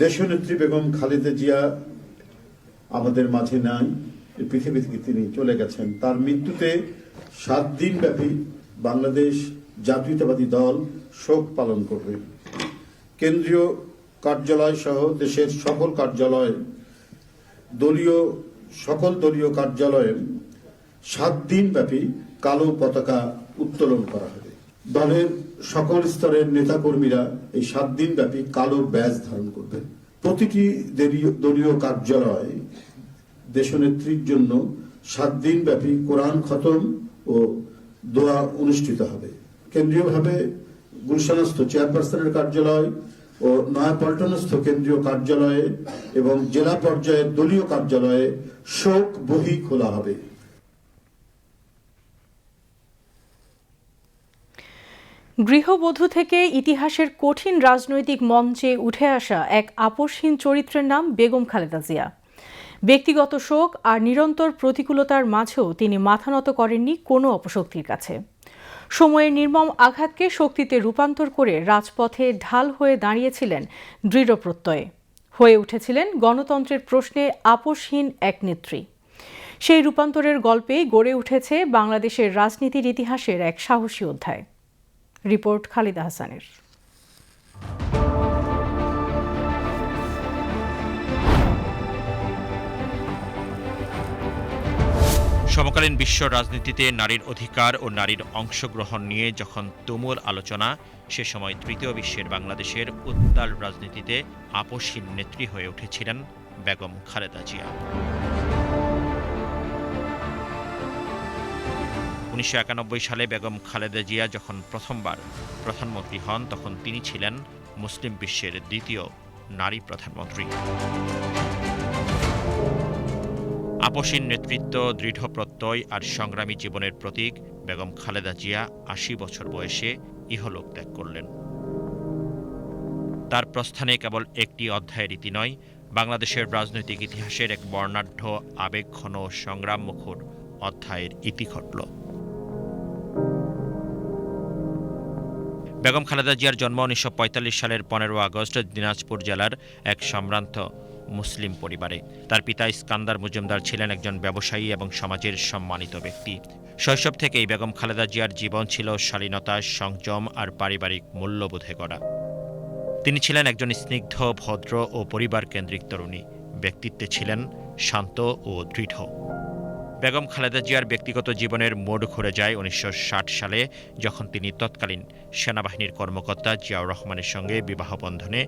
দেশনেত্রী বেগম খালেদা জিয়া আমাদের মাঝে নাই, পৃথিবী থেকে তিনি চলে গেছেন। তার মৃত্যুতে 7 দিন ব্যাপী বাংলাদেশ জাতীয়তাবাদী দল শোক পালন করবে। কেন্দ্রীয় কার্যালয় সহ দেশের সকল কার্যালয়, সকল দলীয় কার্যালয়ে 7 দিন ব্যাপী কালো পতাকা উত্তোলন করা হবে। দলের সকল স্তরের নেতাকর্মীরা এই 7 দিন ব্যাপী কালো ব্যাজ ধারণ করবেন। প্রতিটি দলীয় কার্যালয় দেশনেত্রীর জন্য 7 দিন ব্যাপী কোরআন খতম ও দোয়া অনুষ্ঠিত হবে। কেন্দ্রীয়ভাবে গুলশানস্থ চেয়ারপারসনের কার্যালয় ও নয়াপল্টনস্থ কেন্দ্রীয় কার্যালয়ে এবং জেলা পর্যায়ের দলীয় কার্যালয়ে শোক বহি খোলা হবে। গৃহবধূ থেকে ইতিহাসের কঠিন রাজনৈতিক মঞ্চে উঠে আসা এক আপসহীন চরিত্রের নাম বেগম খালেদা জিয়া। ব্যক্তিগত শোক আর নিরন্তর প্রতিকূলতার মাঝেও তিনি মাথা নত করেননি কোনো অপশক্তির কাছে। সময়ের নির্মম আঘাতকে শক্তিতে রূপান্তর করে রাজপথে ঢাল হয়ে দাঁড়িয়েছিলেন দৃঢ় প্রত্যয়ে। হয়ে উঠেছিলেন গণতন্ত্রের প্রশ্নে আপসহীন এক নেত্রী। সেই রূপান্তরের গল্পেই গড়ে উঠেছে বাংলাদেশের রাজনীতির ইতিহাসের এক সাহসী অধ্যায়। রিপোর্ট খালিদা হাসানের। সমকালীন বিশ্ব রাজনীতিতে নারীর অধিকার ও নারীর অংশগ্রহণ নিয়ে যখন তুমুল আলোচনা, সে সময় তৃতীয় বিশ্বের বাংলাদেশের উত্তাল রাজনীতিতে আপসহীন নেত্রী হয়ে উঠেছিলেন বেগম খালেদা জিয়া। 1991 সালে বেগম খালেদা জিয়া যখন প্রথমবার প্রধানমন্ত্রী হন, তখন তিনি ছিলেন মুসলিম বিশ্বের দ্বিতীয় নারী প্রধানমন্ত্রী। আপসীন নেতৃত্ব, দৃঢ় প্রত্যয় আর সংগ্রামী জীবনের প্রতীক বেগম খালেদা জিয়া 80 বছর বয়সে ইহলোক ত্যাগ করলেন। তার প্রস্থানে কেবল একটি অধ্যায়ের ইতি নয়, বাংলাদেশের রাজনৈতিক ইতিহাসের এক বর্ণাঢ্য আবেগঘন সংগ্রাম মুখর অধ্যায়ের ইতি ঘটল। বেগম খালেদা জিয়ার জন্ম 1945 সালের 15 আগস্ট দিনাজপুর জেলার এক সম্ভ্রান্ত মুসলিম পরিবারে। তার পিতা ইস্কান্দার মজুমদার ছিলেন একজন ব্যবসায়ী এবং সমাজের সম্মানিত ব্যক্তি। শৈশব থেকেই বেগম খালেদা জিয়ার জীবন ছিল শালীনতা, সংযম আর পারিবারিক মূল্যবোধে গড়া। তিনি ছিলেন একজন স্নিগ্ধ, ভদ্র ও পরিবার কেন্দ্রিক তরুণী। ব্যক্তিত্বে ছিলেন শান্ত ও দৃঢ়। বেগম খালেদা জিয়ার ব্যক্তিগত জীবনের মোড় ঘুরে যায় 1960 সালে, যখন তিনি তৎকালীন সেনাবাহিনীর কর্মকর্তা জিয়াউর রহমানের সঙ্গে বিবাহ বন্ধনে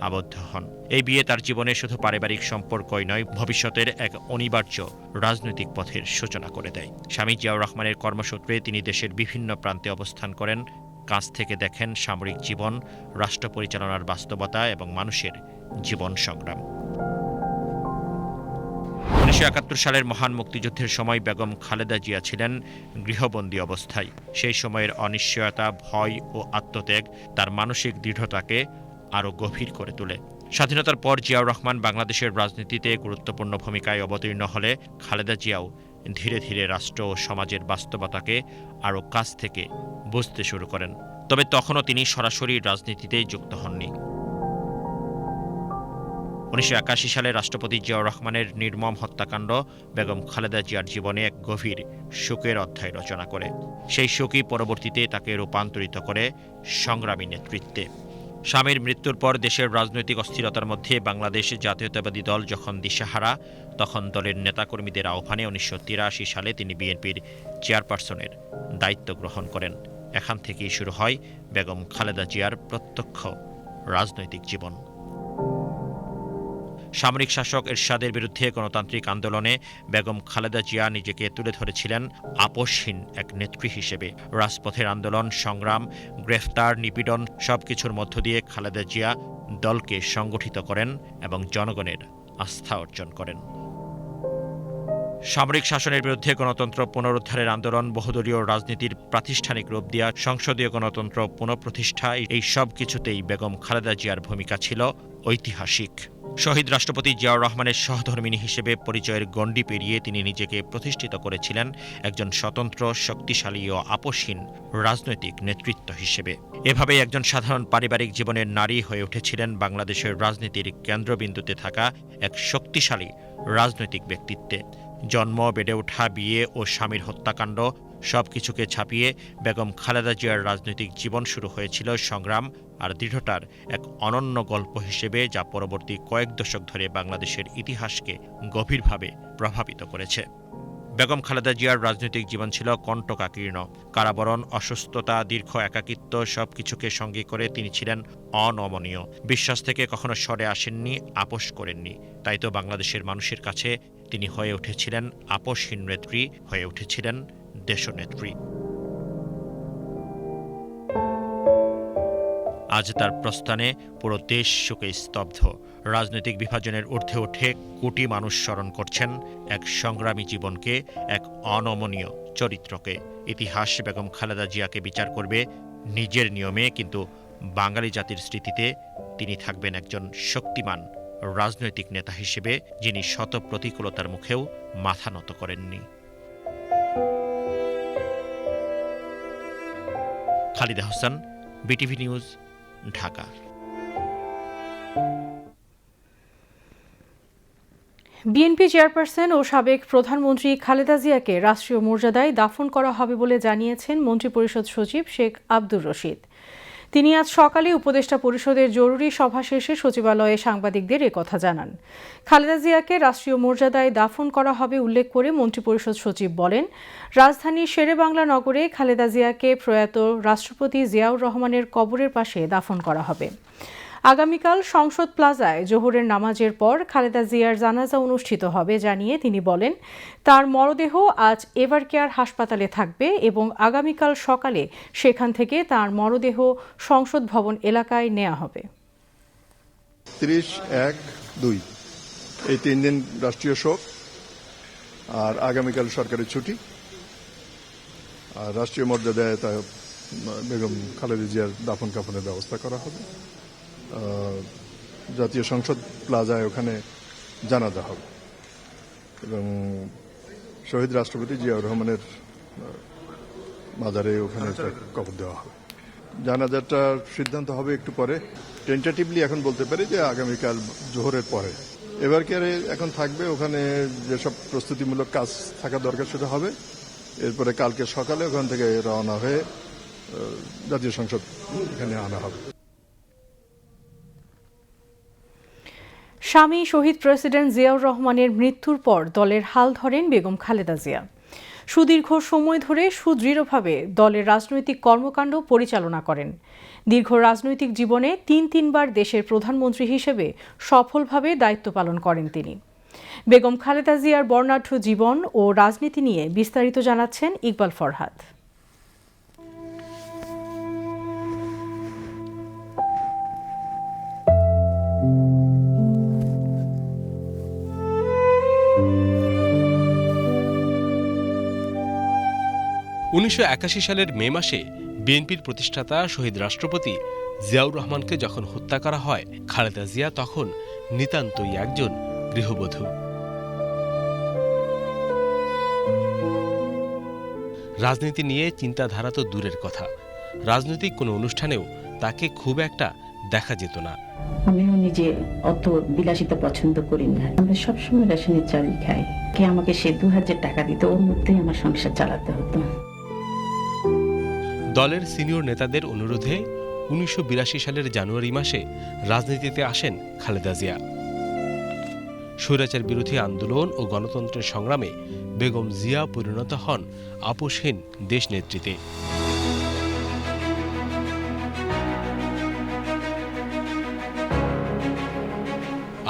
আবদ্ধ হন। এই বিয়ে তার জীবনে শুধু পারিবারিক সম্পর্কই নয়, ভবিষ্যতের এক অনিবার্য রাজনৈতিক পথের সূচনা করে দেয়। স্বামী জিয়াউর রহমানের কর্মসূত্রে তিনি দেশের বিভিন্ন প্রান্তে অবস্থান করেন, কাছ থেকে দেখেন সামরিক জীবন, রাষ্ট্র পরিচালনার বাস্তবতা এবং মানুষের জীবন সংগ্রাম। 1971 সালের মহান মুক্তিযুদ্ধের সময় বেগম খালেদা জিয়া ছিলেন গৃহবন্দী অবস্থায়। সেই সময়ের অনিশ্চয়তা, ভয় ও আত্মত্যাগ তার মানসিক দৃঢ়তাকে আরও গভীর করে তোলে। স্বাধীনতার পর জিয়াউর রহমান বাংলাদেশের রাজনীতিতে গুরুত্বপূর্ণ ভূমিকায় অবতীর্ণ হলে খালেদা জিয়াও ধীরে ধীরে রাষ্ট্র ও সমাজের বাস্তবতাকে আরও কাছ থেকে বুঝতে শুরু করেন। তবে তখনও তিনি সরাসরি রাজনীতিতে যুক্ত হননি। 1981 সালে রাষ্ট্রপতি জিয়াউর রহমানের নির্মম হত্যাকাণ্ড বেগম খালেদা জিয়ার জীবনে এক গভীর শোকের অধ্যায় রচনা করে। সেই শোকই পরবর্তীতে তাকে রূপান্তরিত করে সংগ্রামী নেতৃত্বে। স্বামীর মৃত্যুর পর দেশের রাজনৈতিক অস্থিরতার মধ্যে বাংলাদেশ জাতীয়তাবাদী দল যখন দিশাহারা, তখন দলের নেতাকর্মীদের আহ্বানে 1983 সালে তিনি বিএনপির চেয়ারপারসনের দায়িত্ব গ্রহণ করেন। এখান থেকেই শুরু হয় বেগম খালেদা জিয়ার প্রত্যক্ষ রাজনৈতিক জীবন। সামরিক শাসক এরশাদের বিরুদ্ধে গণতান্ত্রিক আন্দোলনে বেগম খালেদা জিয়া নিজেকে তুলে ধরেছিলেন আপোষহীন এক নেত্রী হিসেবে। রাজপথের আন্দোলন, সংগ্রাম, গ্রেফতার, নিপীড়ন সবকিছুর মধ্য দিয়ে খালেদা জিয়া দলকে সংগঠিত করেন এবং জনগণের আস্থা অর্জন করেন। সামরিক শাসনের বিরুদ্ধে গণতন্ত্র পুনরুদ্ধারের আন্দোলন, বহুদলীয় রাজনীতির প্রাতিষ্ঠানিক রূপ দেয়া, সংসদীয় গণতন্ত্র পুনঃপ্রতিষ্ঠা, এই সব কিছুতেই বেগম খালেদা জিয়ার ভূমিকা ছিল ঐতিহাসিক। শহীদ রাষ্ট্রপতি জিয়াউর রহমানের সহধর্মিণী হিসেবে পরিচয়ের গণ্ডি পেরিয়ে তিনি নিজেকে প্রতিষ্ঠিত করেছিলেন একজন স্বতন্ত্র, শক্তিশালী ও আপোষহীন রাজনৈতিক নেতৃত্ব হিসেবে। এভাবেই একজন সাধারণ পারিবারিক জীবনের নারী হয়ে উঠেছিলেন বাংলাদেশের রাজনীতির কেন্দ্রবিন্দুতে থাকা এক শক্তিশালী রাজনৈতিক ব্যক্তিত্বে। জন্ম, বেড়ে ওঠা, বিয়ে ও স্বামীর হত্যাকাণ্ড সবকিছুকে ছাপিয়ে বেগম খালেদা জিয়ার রাজনৈতিক জীবন শুরু হয়েছিল সংগ্রাম আর দৃঢ়তার এক অনন্য গল্প হিসেবে, যা পরবর্তী কয়েক দশক ধরে বাংলাদেশের ইতিহাসকে গভীরভাবে প্রভাবিত করেছে। বেগম খালেদা জিয়ার রাজনৈতিক জীবন ছিল কণ্টকাকীর্ণ। কারাবরণ, অসুস্থতা, দীর্ঘ একাকিত্ব সবকিছুকে সঙ্গে করে তিনি ছিলেন অনমনীয়। বিশ্বাস থেকে কখনো সরে আসেননি, আপোষ করেননি। তাই তো বাংলাদেশের মানুষের কাছে তিনি হয়ে উঠেছিলেন আপোষহীন নেত্রী, হয়ে উঠেছিলেন দেশনেত্রী। আজ তার প্রস্থানে পুরো দেশ শোকে স্তব্ধ। রাজনৈতিক বিভাজনের ঊর্ধ্বে উঠে কোটি মানুষ স্মরণ করছেন এক সংগ্রামী জীবনকে, এক অনমনীয় চরিত্রকে। ইতিহাস বেগম খালেদা জিয়াকে বিচার করবে নিজের নিয়মে, কিন্তু বাঙালি জাতির স্মৃতিতে তিনি থাকবেন একজন শক্তিমান রাজনৈতিক নেতা হিসেবে, যিনি শত প্রতিকূলতার মুখেও মাথা নত করেননি। Khalida Hossain, BTV news, Dhaka. BNP chairperson ও সাবেক প্রধানমন্ত্রী খালেদা জিয়াকে রাষ্ট্রীয় মর্যাদায় দাফন করা হবে বলে জানিয়েছেন মন্ত্রিপরিষদ সচিব শেখ আব্দুর রশিদ। তিনি আজ সকালে উপদেষ্টা পরিষদের জরুরি সভা শেষে সচিবালয়ে সাংবাদিকদের একথা জানান। খালেদা জিয়াকে রাষ্ট্রীয় মর্যাদায় দাফন করা হবে উল্লেখ করে মন্ত্রিপরিষদ সচিব বলেন, রাজধানীর শেরেবাংলা নগরে খালেদা জিয়াকে প্রয়াত রাষ্ট্রপতি জিয়াউর রহমানের কবরের পাশে দাফন করা হবে। আগামীকাল সংসদ প্লাজায় জোহরের নামাজের পর খালেদা জিয়ার জানাজা অনুষ্ঠিত হবে জানিয়ে তিনি বলেন, তার মরদেহ আজ এভারকেয়ার হাসপাতালে থাকবে এবং আগামীকাল সকালে সেখান থেকে তার মরদেহ সংসদ ভবন এলাকায় নেওয়া হবে। 30-1-2 এই 3 দিন রাষ্ট্রীয় শোক, আর আগামীকাল সরকারি ছুটি। আর রাষ্ট্রীয় মর্যাদায় তা বেগম খালেদা জিয়ার দাফন কাফনের ব্যবস্থা করা হবে। জাতীয় সংসদ প্লাজায় ওখানে জানাজা হবে এবং শহীদ রাষ্ট্রপতি জিয়াউর রহমানের মাজারে ওখানে কবর দেওয়া হবে। জানাজাটার সিদ্ধান্ত হবে একটু পরে। টেন্টেটিভলি এখন বলতে পারি যে আগামীকাল জোহরের পরে। এবার কি এখন থাকবে ওখানে যেসব প্রস্তুতিমূলক কাজ থাকা দরকার সেটা হবে। এরপরে কালকে সকালে ওখান থেকে রওনা হয়ে জাতীয় সংসদ এখানে আনা হবে। স্বামী শহীদ প্রেসিডেন্ট জিয়াউর রহমানের মৃত্যুর পর দলের হাল ধরেন বেগম খালেদা জিয়া। সুদীর্ঘ সময় ধরে সুদৃঢ়ভাবে দলের রাজনৈতিক কর্মকাণ্ড পরিচালনা করেন। দীর্ঘ রাজনৈতিক জীবনে তিনবার দেশের প্রধানমন্ত্রী হিসেবে সফলভাবে দায়িত্ব পালন করেন তিনি। বেগম খালেদা জিয়ার বর্ণাঢ্য জীবন ও রাজনীতি নিয়ে বিস্তারিত জানাচ্ছেন ইকবাল ফরহাদ। 1981 সালের মে মাসে বিএনপির প্রতিষ্ঠাতা শহীদ রাষ্ট্রপতি জিয়াউর রহমানকে যখন হত্যা করা হয়, খালেদা জিয়া তখন নিতান্তই একজন গৃহবধূ। রাজনীতি নিয়ে চিন্তাধারা তো দূরের কথা, রাজনৈতিক কোনো অনুষ্ঠানেও তাকে খুব একটা দেখা যেত না। আমিও নিজে অত বিলাসিতা পছন্দ করি না। আমরা সবসময় রেশনের চালই খাই। কে আমাকে সে 2000 টাকা দিত, ওর মধ্যেই আমার সংসার চালাতে হতো। দলের সিনিয়র নেতাদের অনুরোধে 1982 সালের জানুয়ারি মাসে রাজনীতিতে আসেন খালেদা জিয়া। স্বৈরাচার বিরোধী আন্দোলন ও গণতন্ত্রের সংগ্রামে বেগম জিয়া পরিণত হন আপোষহীন দেশনেত্রীতে।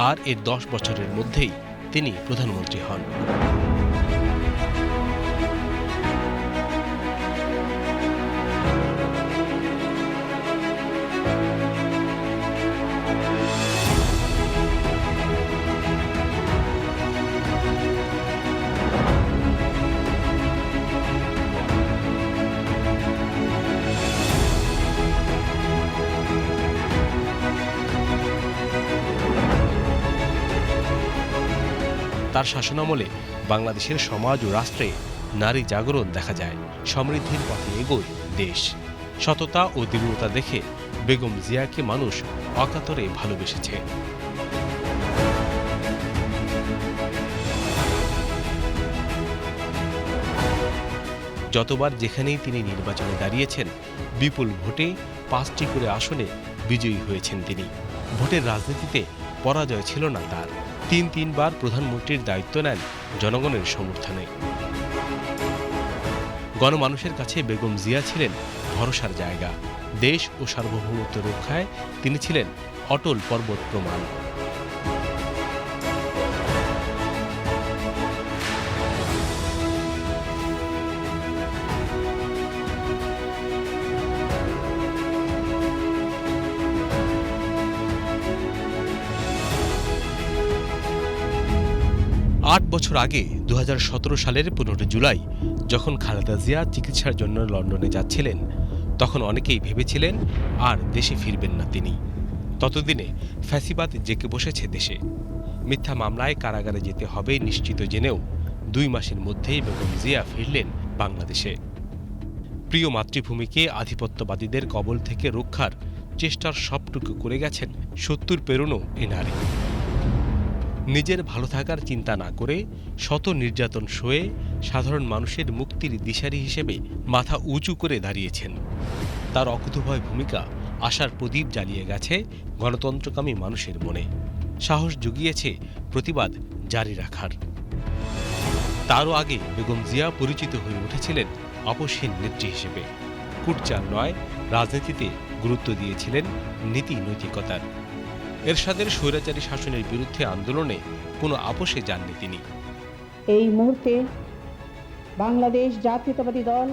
আর এর 10 বছরের মধ্যেই তিনি প্রধানমন্ত্রী হন। তার শাসনামলে বাংলাদেশের সমাজ ও রাষ্ট্রে নারী জাগরণ দেখা যায়। সমৃদ্ধির পথে এগোয় দেশ। সততা ও দৃঢ়তা দেখে বেগম জিয়াকে মানুষ অকাতরে ভালোবেসেছে। যতবার যেখানেই তিনি নির্বাচনে দাঁড়িয়েছেন, বিপুল ভোটে 5টি করে আসনে বিজয়ী হয়েছেন তিনি। ভোটের রাজনীতিতে পরাজয় ছিল না তার। তিনবার প্রধানমন্ত্রীর দায়িত্ব নেন জনগণের সমর্থনে। গণমানুষের কাছে বেগম জিয়া ছিলেন ভরসার জায়গা। দেশ ও সার্বভৌমত্ব রক্ষায় তিনি ছিলেন অটল পর্বত প্রমাণ। আট বছর আগে 2017 সালের 15 জুলাই যখন খালেদা জিয়া চিকিৎসার জন্য লন্ডনে যাচ্ছিলেন, তখন অনেকেই ভেবেছিলেন আর দেশে ফিরবেন না তিনি। ততদিনে ফ্যাসিবাদ জেঁকে বসেছে দেশে। মিথ্যা মামলায় কারাগারে যেতে হবে নিশ্চিত জেনেও 2 মাসের মধ্যেই বেগম জিয়া ফিরলেন বাংলাদেশে। প্রিয় মাতৃভূমিকে আধিপত্যবাদীদের কবল থেকে রক্ষার চেষ্টার সবটুকু করে গেছেন 70 পেরোনো এ নারী। নিজের ভালো থাকার চিন্তা না করে শত নির্যাতন সয়ে সাধারণ মানুষের মুক্তির দিশারি হিসেবে মাথা উঁচু করে দাঁড়িয়েছেন। তার অকুতোভয় ভূমিকা আশার প্রদীপ জ্বালিয়ে গেছে গণতন্ত্রকামী মানুষের মনে, সাহস জুগিয়েছে প্রতিবাদ জারি রাখার। তারও আগে বেগম জিয়া পরিচিত হয়ে উঠেছিলেন আপোষহীন নেত্রী হিসেবে। কুটচাল নয়, রাজনীতিতে গুরুত্ব দিয়েছিলেন নীতি নৈতিকতার। এরশাদের স্বৈরাচারী শাসনের বিরুদ্ধে আন্দোলনে কোনো আপোষে যাননি তিনি। এই মুহূর্তে বাংলাদেশ জাতীয়তাবাদী দল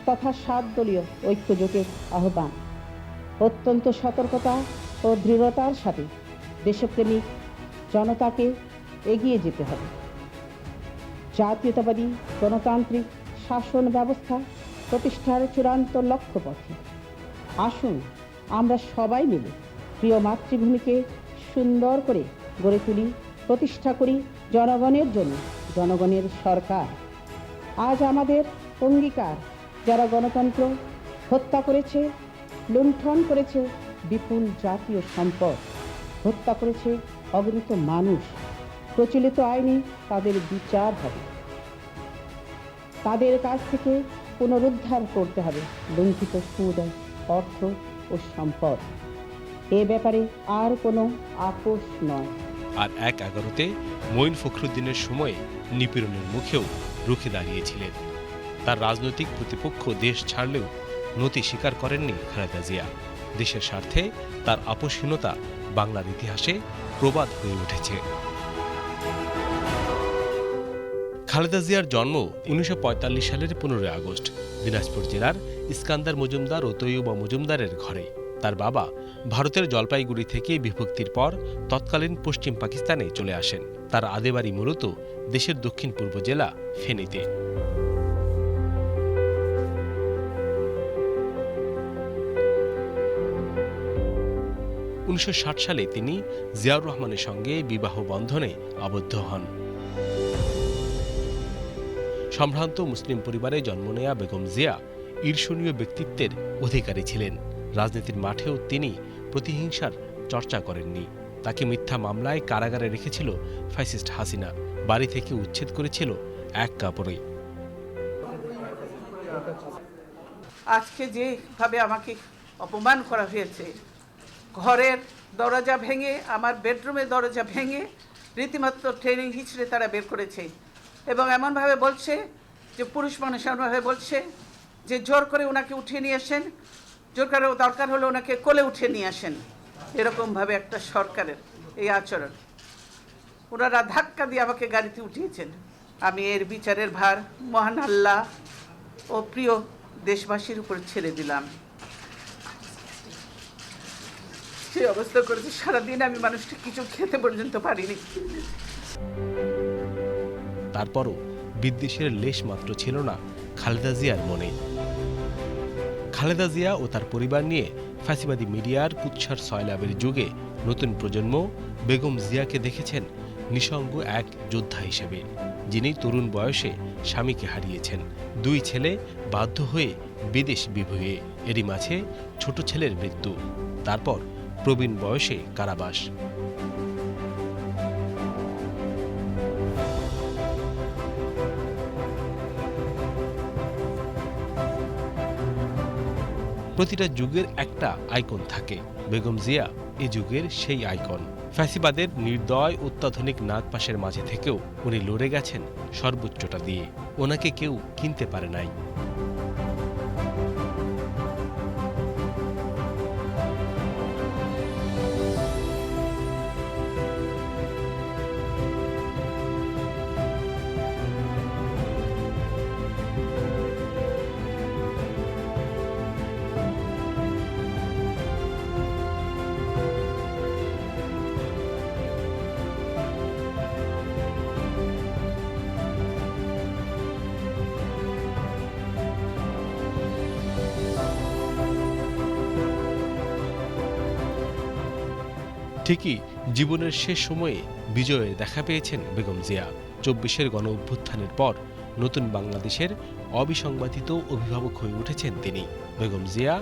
তথা 7 দলীয় ঐক্য জোটের আহ্বান, অত্যন্ত সতর্কতা ও দৃঢ়তার সাথে দেশপ্রেমিক জনতাকে এগিয়ে যেতে হবে। জাতীয়তাবাদী গণতান্ত্রিক শাসন ব্যবস্থা প্রতিষ্ঠার চূড়ান্ত লক্ষ্যপথে আসুন আমরা সবাই মিলে প্রিয় মাতৃভূমিকে সুন্দর করে গড়ে তুলি, প্রতিষ্ঠা করি জনগণের জন্য জনগণের সরকার। আজ আমাদের অঙ্গীকার, যারা গণতন্ত্র হত্যা করেছে, লুণ্ঠন করেছে বিপুল জাতীয় সম্পদ, হত্যা করেছে অগণিত মানুষ, প্রচলিত আইনে তাদের বিচার হবে। তাদের কাছ থেকে পুনরুদ্ধার করতে হবে লুণ্ঠিত সুদ, অর্থ ও সম্পদ। এ ব্যাপারে আর কোনো আপোষ নয়। আর ১/১১-তে মঈন ফখরুদ্দিনের সময়ে নিপীড়নের মুখেও রুখে দাঁড়িয়েছিলেন। তার রাজনৈতিক প্রতিপক্ষ দেশ ছাড়লেও নতি স্বীকার করেননি খালেদা জিয়া। দেশের স্বার্থে তার আপোষহীনতা বাংলার ইতিহাসে প্রবাদ হয়ে উঠেছে। খালেদা জিয়ার জন্ম ১৯৪৫ সালের ১৫ আগস্ট দিনাজপুর জেলার ইস্কান্দার মজুমদার ও তৈয়বা মজুমদারের ঘরে। তার বাবা ভারতের জলপাইগুড়ি থেকে বিভক্তির পর তৎকালীন পশ্চিম পাকিস্তানে চলে আসেন। তার আদেবাড়ি মূলত দেশের দক্ষিণ পূর্ব জেলা ফেনীতে। ১৯৬০ সালে তিনি জিয়াউর রহমানের সঙ্গে বিবাহ বন্ধনে আবদ্ধ হন। সম্ভ্রান্ত মুসলিম পরিবারে জন্ম নেয়া বেগম জিয়া ঈর্ষণীয় ব্যক্তিত্বের অধিকারী ছিলেন। রাজনীতির মাঠেও তিনি প্রতিহিংসার চর্চা করেননি। তাকে মিথ্যা মামলায় কারাগারে রেখেছিল ফ্যাসিস্ট হাসিনা। বাড়ি থেকে উচ্ছেদ করেছিল এক কাপড়ে। আজকে যেভাবে আমাকে অপমান করা হয়েছে, ঘরের দরজা ভেঙে, আমার বেডরুমের দরজা ভেঙে রীতিমাত্র ট্রেনিং হিচড়ে তারা বের করেছে এবং এমনভাবে বলছে যে পুরুষ মানুষ এমনভাবে বলছে যে জোর করে ওনাকে উঠিয়ে নিয়ে আসেন, জোর করে দরকার হলে ওনাকে কোলে উঠিয়ে নিয়ে আসেন। এরকমভাবে একটা সরকারের এই আচরণ, ওনারা ধাক্কা দিয়ে আমাকে গাড়িতে উঠিয়েছেন। আমি এর বিচারের ভার মহান আল্লাহ ও প্রিয় দেশবাসীর উপর ছেড়ে দিলাম। সেই অবস্থা করেছে, সারাদিন আমি মানুষটা কিছু খেতে পর্যন্ত পারিনি। তারপরও বিদ্বেষের লেশ মাত্র ছিল না খালেদা জিয়ার মনে। খালেদা জিয়া ও তার পরিবার নিয়ে ফ্যাসিবাদী মিডিয়ার কুৎসার সয়লাবের যুগে নতুন প্রজন্ম বেগম জিয়াকে দেখেছেন নিঃসঙ্গ এক যোদ্ধা হিসেবে, যিনি তরুণ বয়সে স্বামীকে হারিয়েছেন। 2 ছেলে বাধ্য হয়ে বিদেশ বিভুঁইয়ে, এরই মাঝে ছোট ছেলের মৃত্যু, তারপর প্রবীণ বয়সে কারাবাস। প্রতিটা যুগের একটা আইকন থাকে, বেগম জিয়া এ যুগের সেই আইকন। ফ্যাসিবাদের নির্দয় অত্যাধুনিক নাগপাশের মাঝে থেকেও উনি লড়ে গেছেন সর্বোচ্চটা দিয়ে। ওনাকে কেউ কিনতে পারে নাই। ঠিকই জীবনের শেষ সময়ে বিজয়ের দেখা পেয়েছেন বেগম জিয়া। 24-এর গণ অভ্যুত্থানের পর নতুন বাংলাদেশের অবিসংবাদিত অভিভাবক হয়ে উঠেছেন তিনি। বেগম জিয়া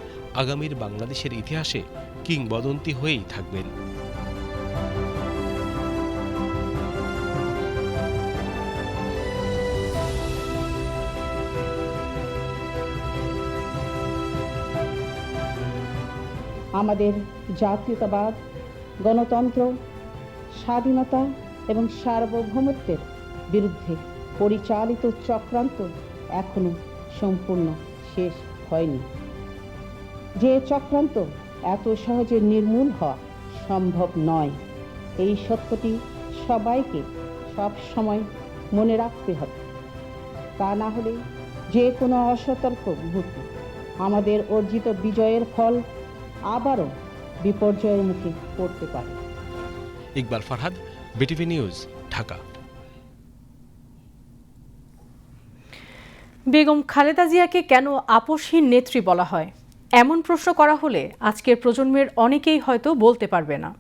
আগামীর বাংলাদেশের ইতিহাসে কিংবদন্তি হয়েই থাকবেন। আমাদের জাতীয়তাবাদ, গণতন্ত্র, স্বাধীনতা এবং সার্বভৌমত্বের বিরুদ্ধে পরিচালিত চক্রান্ত এখনো সম্পূর্ণ শেষ হয়নি। যে চক্রান্ত এত সহজে নির্মূল হওয়া সম্ভব নয়, এই সত্যটি সবাইকে সব সময় মনে রাখতে হবে। তা না হলে যে কোনো অসতর্ক মুহূর্তে আমাদের অর্জিত বিজয়ের ফল আবারও বিপর্যয়ের মুখে পড়তে পারে। Iqbal Farhad, BTV news, Dhaka. বেগম খালেদা জিয়াকে কেন আপোষহীন নেত্রী বলা হয়, এমন প্রশ্ন করা হলে আজকের প্রজন্মের অনেকেই হয়তো বলতে পারবে না।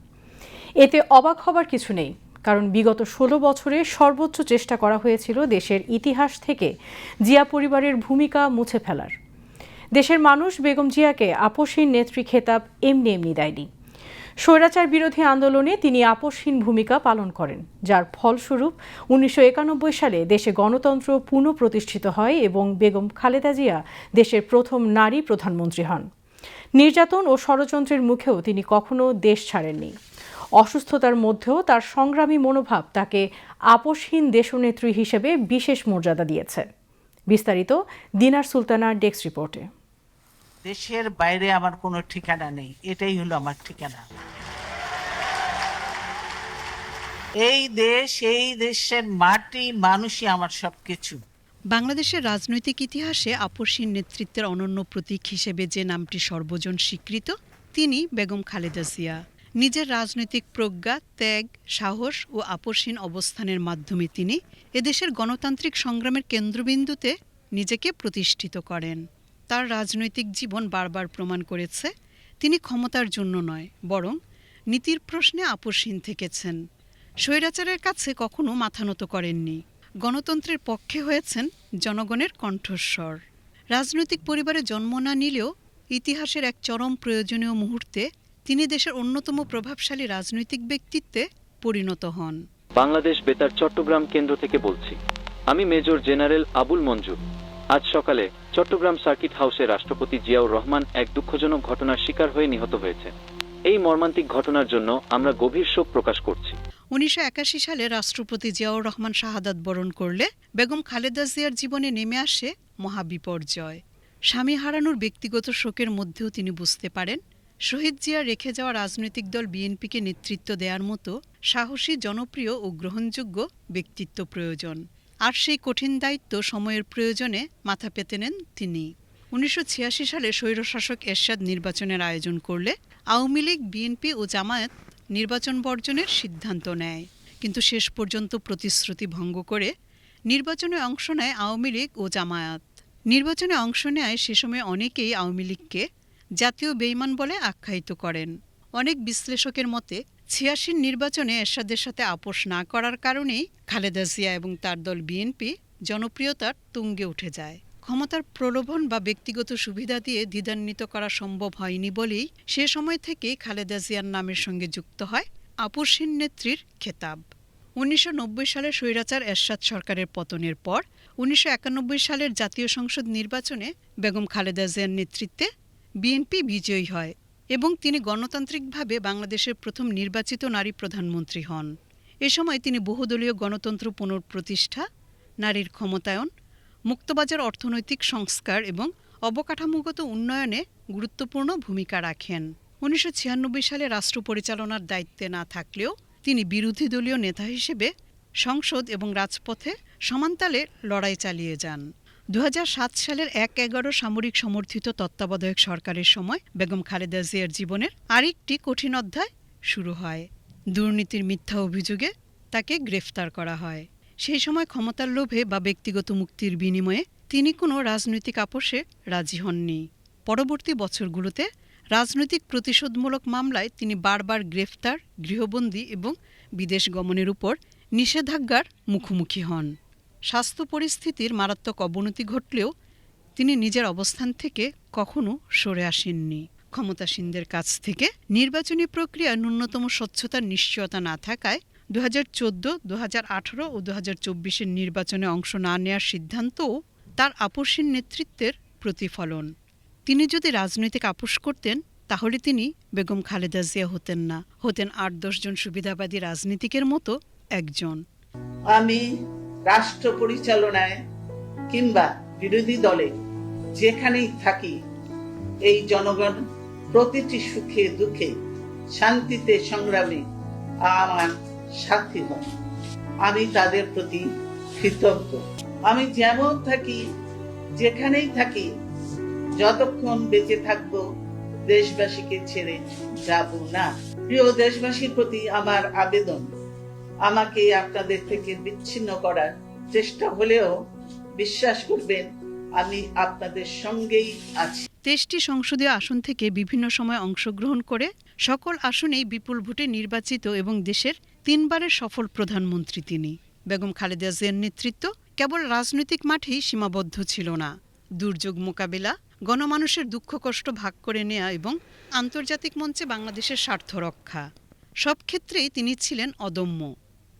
এতে অবাক হবার কিছু নেই, কারণ বিগত 16 বছরে সর্বোচ্চ চেষ্টা করা হয়েছিল দেশের ইতিহাস থেকে জিয়া পরিবারের ভূমিকা মুছে ফেলার। দেশের মানুষ বেগম জিয়াকে আপসহীন নেত্রী খেতাব এমনি এমনি দেয়নি। স্বৈরাচার বিরোধী আন্দোলনে তিনি আপসহীন ভূমিকা পালন করেন, যার ফলস্বরূপ 1991 সালে দেশে গণতন্ত্র পুনঃপ্রতিষ্ঠিত হয় এবং বেগম খালেদা জিয়া দেশের প্রথম নারী প্রধানমন্ত্রী হন। নির্যাতন ও ষড়যন্ত্রের মুখেও তিনি কখনো দেশ ছাড়েননি। অসুস্থতার মধ্যেও তার সংগ্রামী মনোভাব তাকে আপসহীন দেশনেত্রী হিসেবে বিশেষ মর্যাদা দিয়েছে। বিস্তারিত দিনার সুলতানার ডেস্ক রিপোর্টে। দেশের বাইরে আমার কোনো ঠিকানা নেই, এটাই হলো আমার ঠিকানা। এই দেশ, এই দেশের মাটি, মানুষই আমার সবকিছু। বাংলাদেশের রাজনৈতিক ইতিহাসে আপসহীন নেতৃত্বের অনন্য প্রতীক হিসেবে যে নামটি সর্বজন স্বীকৃত, তিনি বেগম খালেদা জিয়া। নিজের রাজনৈতিক প্রজ্ঞা, ত্যাগ, সাহস ও আপসহীন অবস্থানের মাধ্যমে তিনি এদেশের গণতান্ত্রিক সংগ্রামের কেন্দ্রবিন্দুতে নিজেকে প্রতিষ্ঠিত করেন। তার রাজনৈতিক জীবন বারবার প্রমাণ করেছে তিনি ক্ষমতার জন্য নয়, বরং নীতির প্রশ্নে আপসহীন থেকেছেন। স্বৈরাচারের কাছে কখনো মাথা নত করেননি। গণতন্ত্রের পক্ষে হয়েছেন জনগণের কণ্ঠস্বর। রাজনৈতিক পরিবারে জন্ম না নিলেও ইতিহাসের এক চরম প্রয়োজনীয় মুহূর্তে তিনি দেশের অন্যতম প্রভাবশালী রাজনৈতিক ব্যক্তিত্বে পরিণত হন। বাংলাদেশ বেতার চট্টগ্রাম কেন্দ্র থেকে বলছি, আমি মেজর জেনারেল আবুল মঞ্জুর। আজ সকালে চট্টগ্রাম সার্কিট হাউসে রাষ্ট্রপতি জিয়াউর রহমান এক দুঃখজনক ঘটনার শিকার হয়ে নিহত হয়েছে। এই মর্মান্তিক ঘটনার জন্য আমরা গভীর শোক প্রকাশ করছি। 1981 সালে রাষ্ট্রপতি জিয়াউর রহমান শাহাদাত বরণ করলে বেগম খালেদা জিয়ার জীবনে নেমে আসে মহাবিপর্যয়। স্বামী হারানোর ব্যক্তিগত শোকের মধ্যেও তিনি বুঝতে পারেন শহীদ জিয়া রেখে যাওয়া রাজনৈতিক দল বিএনপিকে নেতৃত্ব দেওয়ার মতো সাহসী, জনপ্রিয় ও গ্রহণযোগ্য ব্যক্তিত্ব প্রয়োজন। আর সেই কঠিন দায়িত্ব সময়ের প্রয়োজনে মাথা পেতে নেন তিনি। 1986 সালে স্বৈরশাসক এরশাদ নির্বাচনের আয়োজন করলে আওয়ামী লীগ, বিএনপি ও জামায়াত নির্বাচন বর্জনের সিদ্ধান্ত নেয়, কিন্তু শেষ পর্যন্ত প্রতিশ্রুতি ভঙ্গ করে নির্বাচনে অংশ নেয় আওয়ামী লীগ ও জামায়াত। নির্বাচনে অংশ নেয় সে সময় অনেকেই আওয়ামী লীগকে জাতীয় বেঈমান বলে আখ্যায়িত করেন। অনেক বিশ্লেষকের মতে 86 নির্বাচনে এরশাদের সাথে আপোষ না করার কারণেই খালেদা জিয়া এবং তার দল বিএনপি জনপ্রিয়তার তুঙ্গে উঠে যায়। ক্ষমতার প্রলোভন বা ব্যক্তিগত সুবিধা দিয়ে দ্বিধান্বিত করা সম্ভব হয়নি বলেই সে সময় থেকেই খালেদা জিয়ার নামের সঙ্গে যুক্ত হয় আপসহীন নেত্রীর খেতাব। 1990 সালে স্বৈরাচার এরশাদ সরকারের পতনের পর 1991 সালের জাতীয় সংসদ নির্বাচনে বেগম খালেদা জিয়ার নেতৃত্বে বিএনপি বিজয়ী হয় এবং তিনি গণতান্ত্রিকভাবে বাংলাদেশের প্রথম নির্বাচিত নারী প্রধানমন্ত্রী হন। এ সময় তিনি বহুদলীয় গণতন্ত্র পুনঃপ্রতিষ্ঠা, নারীর ক্ষমতায়ন, মুক্তবাজার অর্থনৈতিক সংস্কার এবং অবকাঠামোগত উন্নয়নে গুরুত্বপূর্ণ ভূমিকা রাখেন। 1996 সালে রাষ্ট্র পরিচালনার দায়িত্বে না থাকলেও তিনি বিরোধী দলীয় নেতা হিসেবে সংসদ এবং রাজপথে সমানতালে লড়াই চালিয়ে যান। 2007 সালের 1/11 সামরিক সমর্থিত তত্ত্বাবধায়ক সরকারের সময় বেগম খালেদা জিয়ার জীবনের আরেকটি কঠিন অধ্যায় শুরু হয়। দুর্নীতির মিথ্যা অভিযোগে তাকে গ্রেফতার করা হয়। সেই সময় ক্ষমতার লোভে বা ব্যক্তিগত মুক্তির বিনিময়ে তিনি কোনো রাজনৈতিক আপোষে রাজি হননি। পরবর্তী বছরগুলোতে রাজনৈতিক প্রতিশোধমূলক মামলায় তিনি বারবার গ্রেফতার, গৃহবন্দী এবং বিদেশ গমনের উপর নিষেধাজ্ঞার মুখোমুখি হন। স্বাস্থ্য পরিস্থিতির মারাত্মক অবনতি ঘটলেও তিনি নিজের অবস্থান থেকে কখনো সরে আসেননি। ক্ষমতাসীনদের কাছ থেকে নির্বাচনী প্রক্রিয়ায় ন্যূনতম স্বচ্ছতার নিশ্চয়তা না থাকায় 2014, 2018 ও 2024 নির্বাচনে অংশ না নেওয়ার সিদ্ধান্তও তার আপসহীন নেতৃত্বের প্রতিফলন। তিনি যদি রাজনৈতিক আপোষ করতেন তাহলে তিনি বেগম খালেদা জিয়া হতেন না, হতেন 8-10 জন সুবিধাবাদী রাজনীতিকের মতো একজন। আমি রাষ্ট্র পরিচালনায় কিংবা বিরোধী দলে যেখানেই থাকি, এই জনগণ প্রতিটি সুখে দুঃখে, শান্তিতে, সংগ্রামে আমার সাথী হন। আমি তাদের প্রতি কৃতজ্ঞ। আমি যেমন থাকি, যেখানেই থাকি, যতক্ষণ বেঁচে থাকবো দেশবাসীকে ছেড়ে যাব না। প্রিয় দেশবাসীর প্রতি আমার আবেদন, আমাকে আপনাদের থেকে বিচ্ছিন্ন করার চেষ্টা হলেও বিশ্বাস করবেন আমি আপনাদের সঙ্গেই আছি। 23টি সংসদীয় আসন থেকে বিভিন্ন সময় অংশগ্রহণ করে সকল আসনেই বিপুল ভোটে নির্বাচিত এবং দেশের 3 বারের সফল প্রধানমন্ত্রী তিনি। বেগম খালেদা জিয়ার নেতৃত্ব কেবল রাজনৈতিক মাঠেই সীমাবদ্ধ ছিল না। দুর্যোগ মোকাবিলা, গণমানুষের দুঃখ কষ্ট ভাগ করে নেয়া এবং আন্তর্জাতিক মঞ্চে বাংলাদেশের স্বার্থ রক্ষা, সব ক্ষেত্রেই তিনি ছিলেন অদম্য।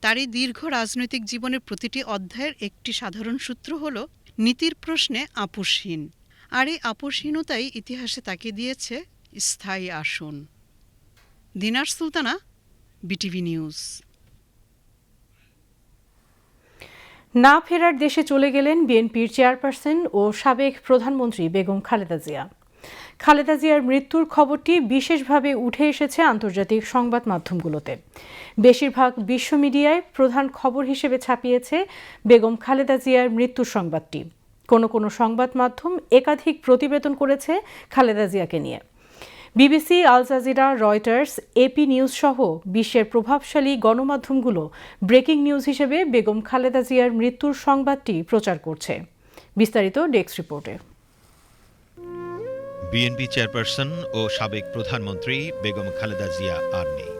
তার এই দীর্ঘ রাজনৈতিক জীবনের প্রতিটি অধ্যায়ের একটি সাধারণ সূত্র হল নীতির প্রশ্নে আপোষহীন। আর এই আপোষহীনতাই ইতিহাসে তাকে দিয়েছে স্থায়ী আসন। দিনার সুলতানা, বিটিভি নিউজ। না ফেরার দেশে চলে গেলেন বিএনপির চেয়ারপারসন ও সাবেক প্রধানমন্ত্রী বেগম খালেদা জিয়া। খালেদা জিয়ার মৃত্যুর খবরটি বিশেষভাবে উঠে এসেছে আন্তর্জাতিক সংবাদ মাধ্যমগুলোতে। বেশিরভাগ বিশ্ব মিডিয়ায় প্রধান খবর হিসেবে ছাপিয়েছে বেগম খালেদা জিয়ার মৃত্যুর সংবাদটি। কোনো কোনো সংবাদ মাধ্যম একাধিক প্রতিবেদন করেছে খালেদা জিয়াকে নিয়ে। BBC, Al Jazeera, Reuters, AP news সহ বিশ্বের প্রভাবশালী গণমাধ্যমগুলো ব্রেকিং নিউজ হিসেবে বেগম খালেদা জিয়ার মৃত্যুর সংবাদটি প্রচার করছে। বিস্তারিত ডেস্ক রিপোর্টে। বিএনপি চেয়ারপারসন ও সাবেক প্রধানমন্ত্রী বেগম খালেদা জিয়া আর নেই।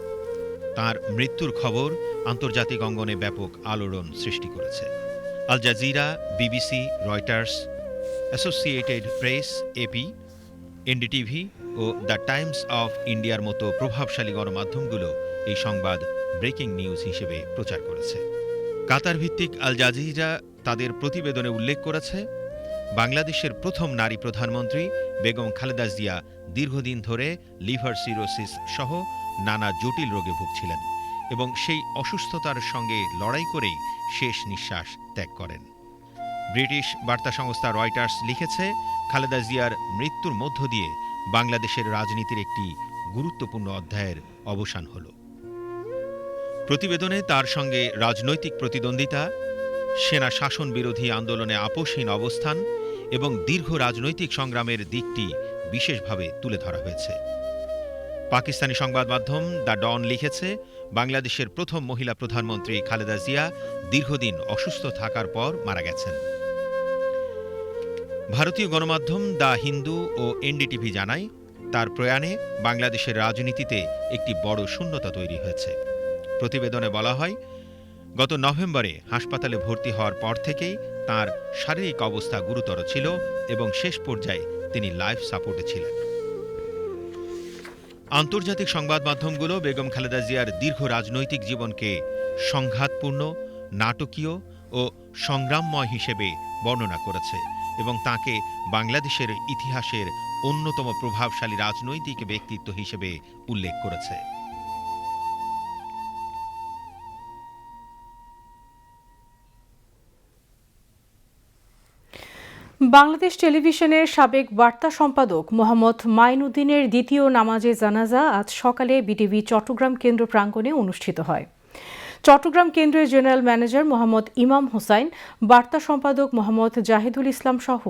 তার মৃত্যুর খবর আন্তর্জাতিক অঙ্গনে ব্যাপক আলোড়ন সৃষ্টি করেছে। Al Jazeera, BBC, Reuters, Associated Press, AP, NDTV ও দ্য টাইমস অফ ইন্ডিয়ার মতো প্রভাবশালী গণমাধ্যমগুলো এই সংবাদ ব্রেকিং নিউজ হিসেবে প্রচার করেছে। কাতার ভিত্তিক আল জাজিরা তাদের প্রতিবেদনে উল্লেখ করেছে, বাংলাদেশের প্রথম নারী প্রধানমন্ত্রী বেগম খালেদা জিয়া দীর্ঘদিন ধরে লিভার সিরোসিস সহ নানা জটিল রোগে ভুগছিলেন এবং সেই অসুস্থতার সঙ্গে লড়াই করেই শেষ নিঃশ্বাস ত্যাগ করেন। ব্রিটিশ বার্তা সংস্থা রয়টার্স লিখেছে, খালেদা জিয়ার মৃত্যুর মধ্য দিয়ে বাংলাদেশের রাজনীতির একটি গুরুত্বপূর্ণ অধ্যায়ের অবসান হল। প্রতিবেদনে তার সঙ্গে রাজনৈতিক প্রতিদ্বন্দ্বিতা, সেনা শাসন বিরোধী আন্দোলনে আপোষহীন অবস্থান এবং দীর্ঘ রাজনৈতিক সংগ্রামের দিকটি বিশেষভাবে তুলে ধরা হয়েছে। পাকিস্তানি সংবাদ মাধ্যম দ্য ডন লিখেছে, বাংলাদেশের প্রথম মহিলা প্রধানমন্ত্রী খালেদা জিয়া দীর্ঘদিন অসুস্থ থাকার পর মারা গেছেন। ভারতীয় গণমাধ্যম দ্য হিন্দু ও এনডিটিভি জানায়, তার প্রয়াণে বাংলাদেশের রাজনীতিতে একটি বড় শূন্যতা তৈরি হয়েছে। প্রতিবেদনে বলা হয়, গত নভেম্বরে হাসপাতালে ভর্তি হওয়ার পর থেকেই তার শারীরিক অবস্থা গুরুতর ছিল এবং শেষ পর্যায়ে তিনি লাইফ সাপোর্টে ছিলেন। আন্তর্জাতিক সংবাদ মাধ্যমগুলো বেগম খালেদা জিয়ার দীর্ঘ রাজনৈতিক জীবনকে সংঘাতপূর্ণ, নাটকীয় ও সংগ্রামময় হিসেবে বর্ণনা করেছে এবং তাকে বাংলাদেশের ইতিহাসের অন্যতম প্রভাবশালী রাজনৈতিক ব্যক্তিত্ব হিসেবে উল্লেখ করেছে। বাংলাদেশ টেলিভিশনের সাবেক বার্তা সম্পাদক মোহাম্মদ মাইনুদ্দিনের দ্বিতীয় নামাজে জানাজা আজ সকালে বিটিভি চট্টগ্রাম কেন্দ্র প্রাঙ্গণে অনুষ্ঠিত হয়। চট্টগ্রাম কেন্দ্রের জেনারেল ম্যানেজার মোহাম্মদ ইমাম হোসাইন, বার্তা সম্পাদক মোহাম্মদ জাহিদুল ইসলাম সহ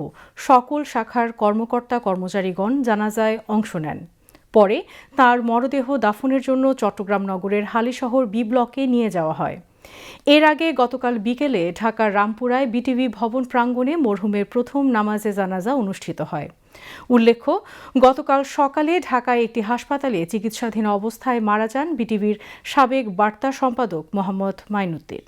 সকল শাখার কর্মকর্তা কর্মচারীগণ জানাজায় অংশ নেন। পরে তার মরদেহ দাফনের জন্য চট্টগ্রাম নগরের হালিশহর বি ব্লকে নিয়ে যাওয়া হয়। এর আগে গতকাল বিকেলে ঢাকার রামপুরায় বিটিভি ভবন প্রাঙ্গণে মরহুমের প্রথম নামাজে জানাজা অনুষ্ঠিত হয়। উল্লেখ্য, গতকাল সকালে ঢাকায় একটি হাসপাতালে চিকিৎসাধীন অবস্থায় মারা যান বিটিভির সাবেক বার্তা সম্পাদক মোহাম্মদ মাইনুদ্দিন।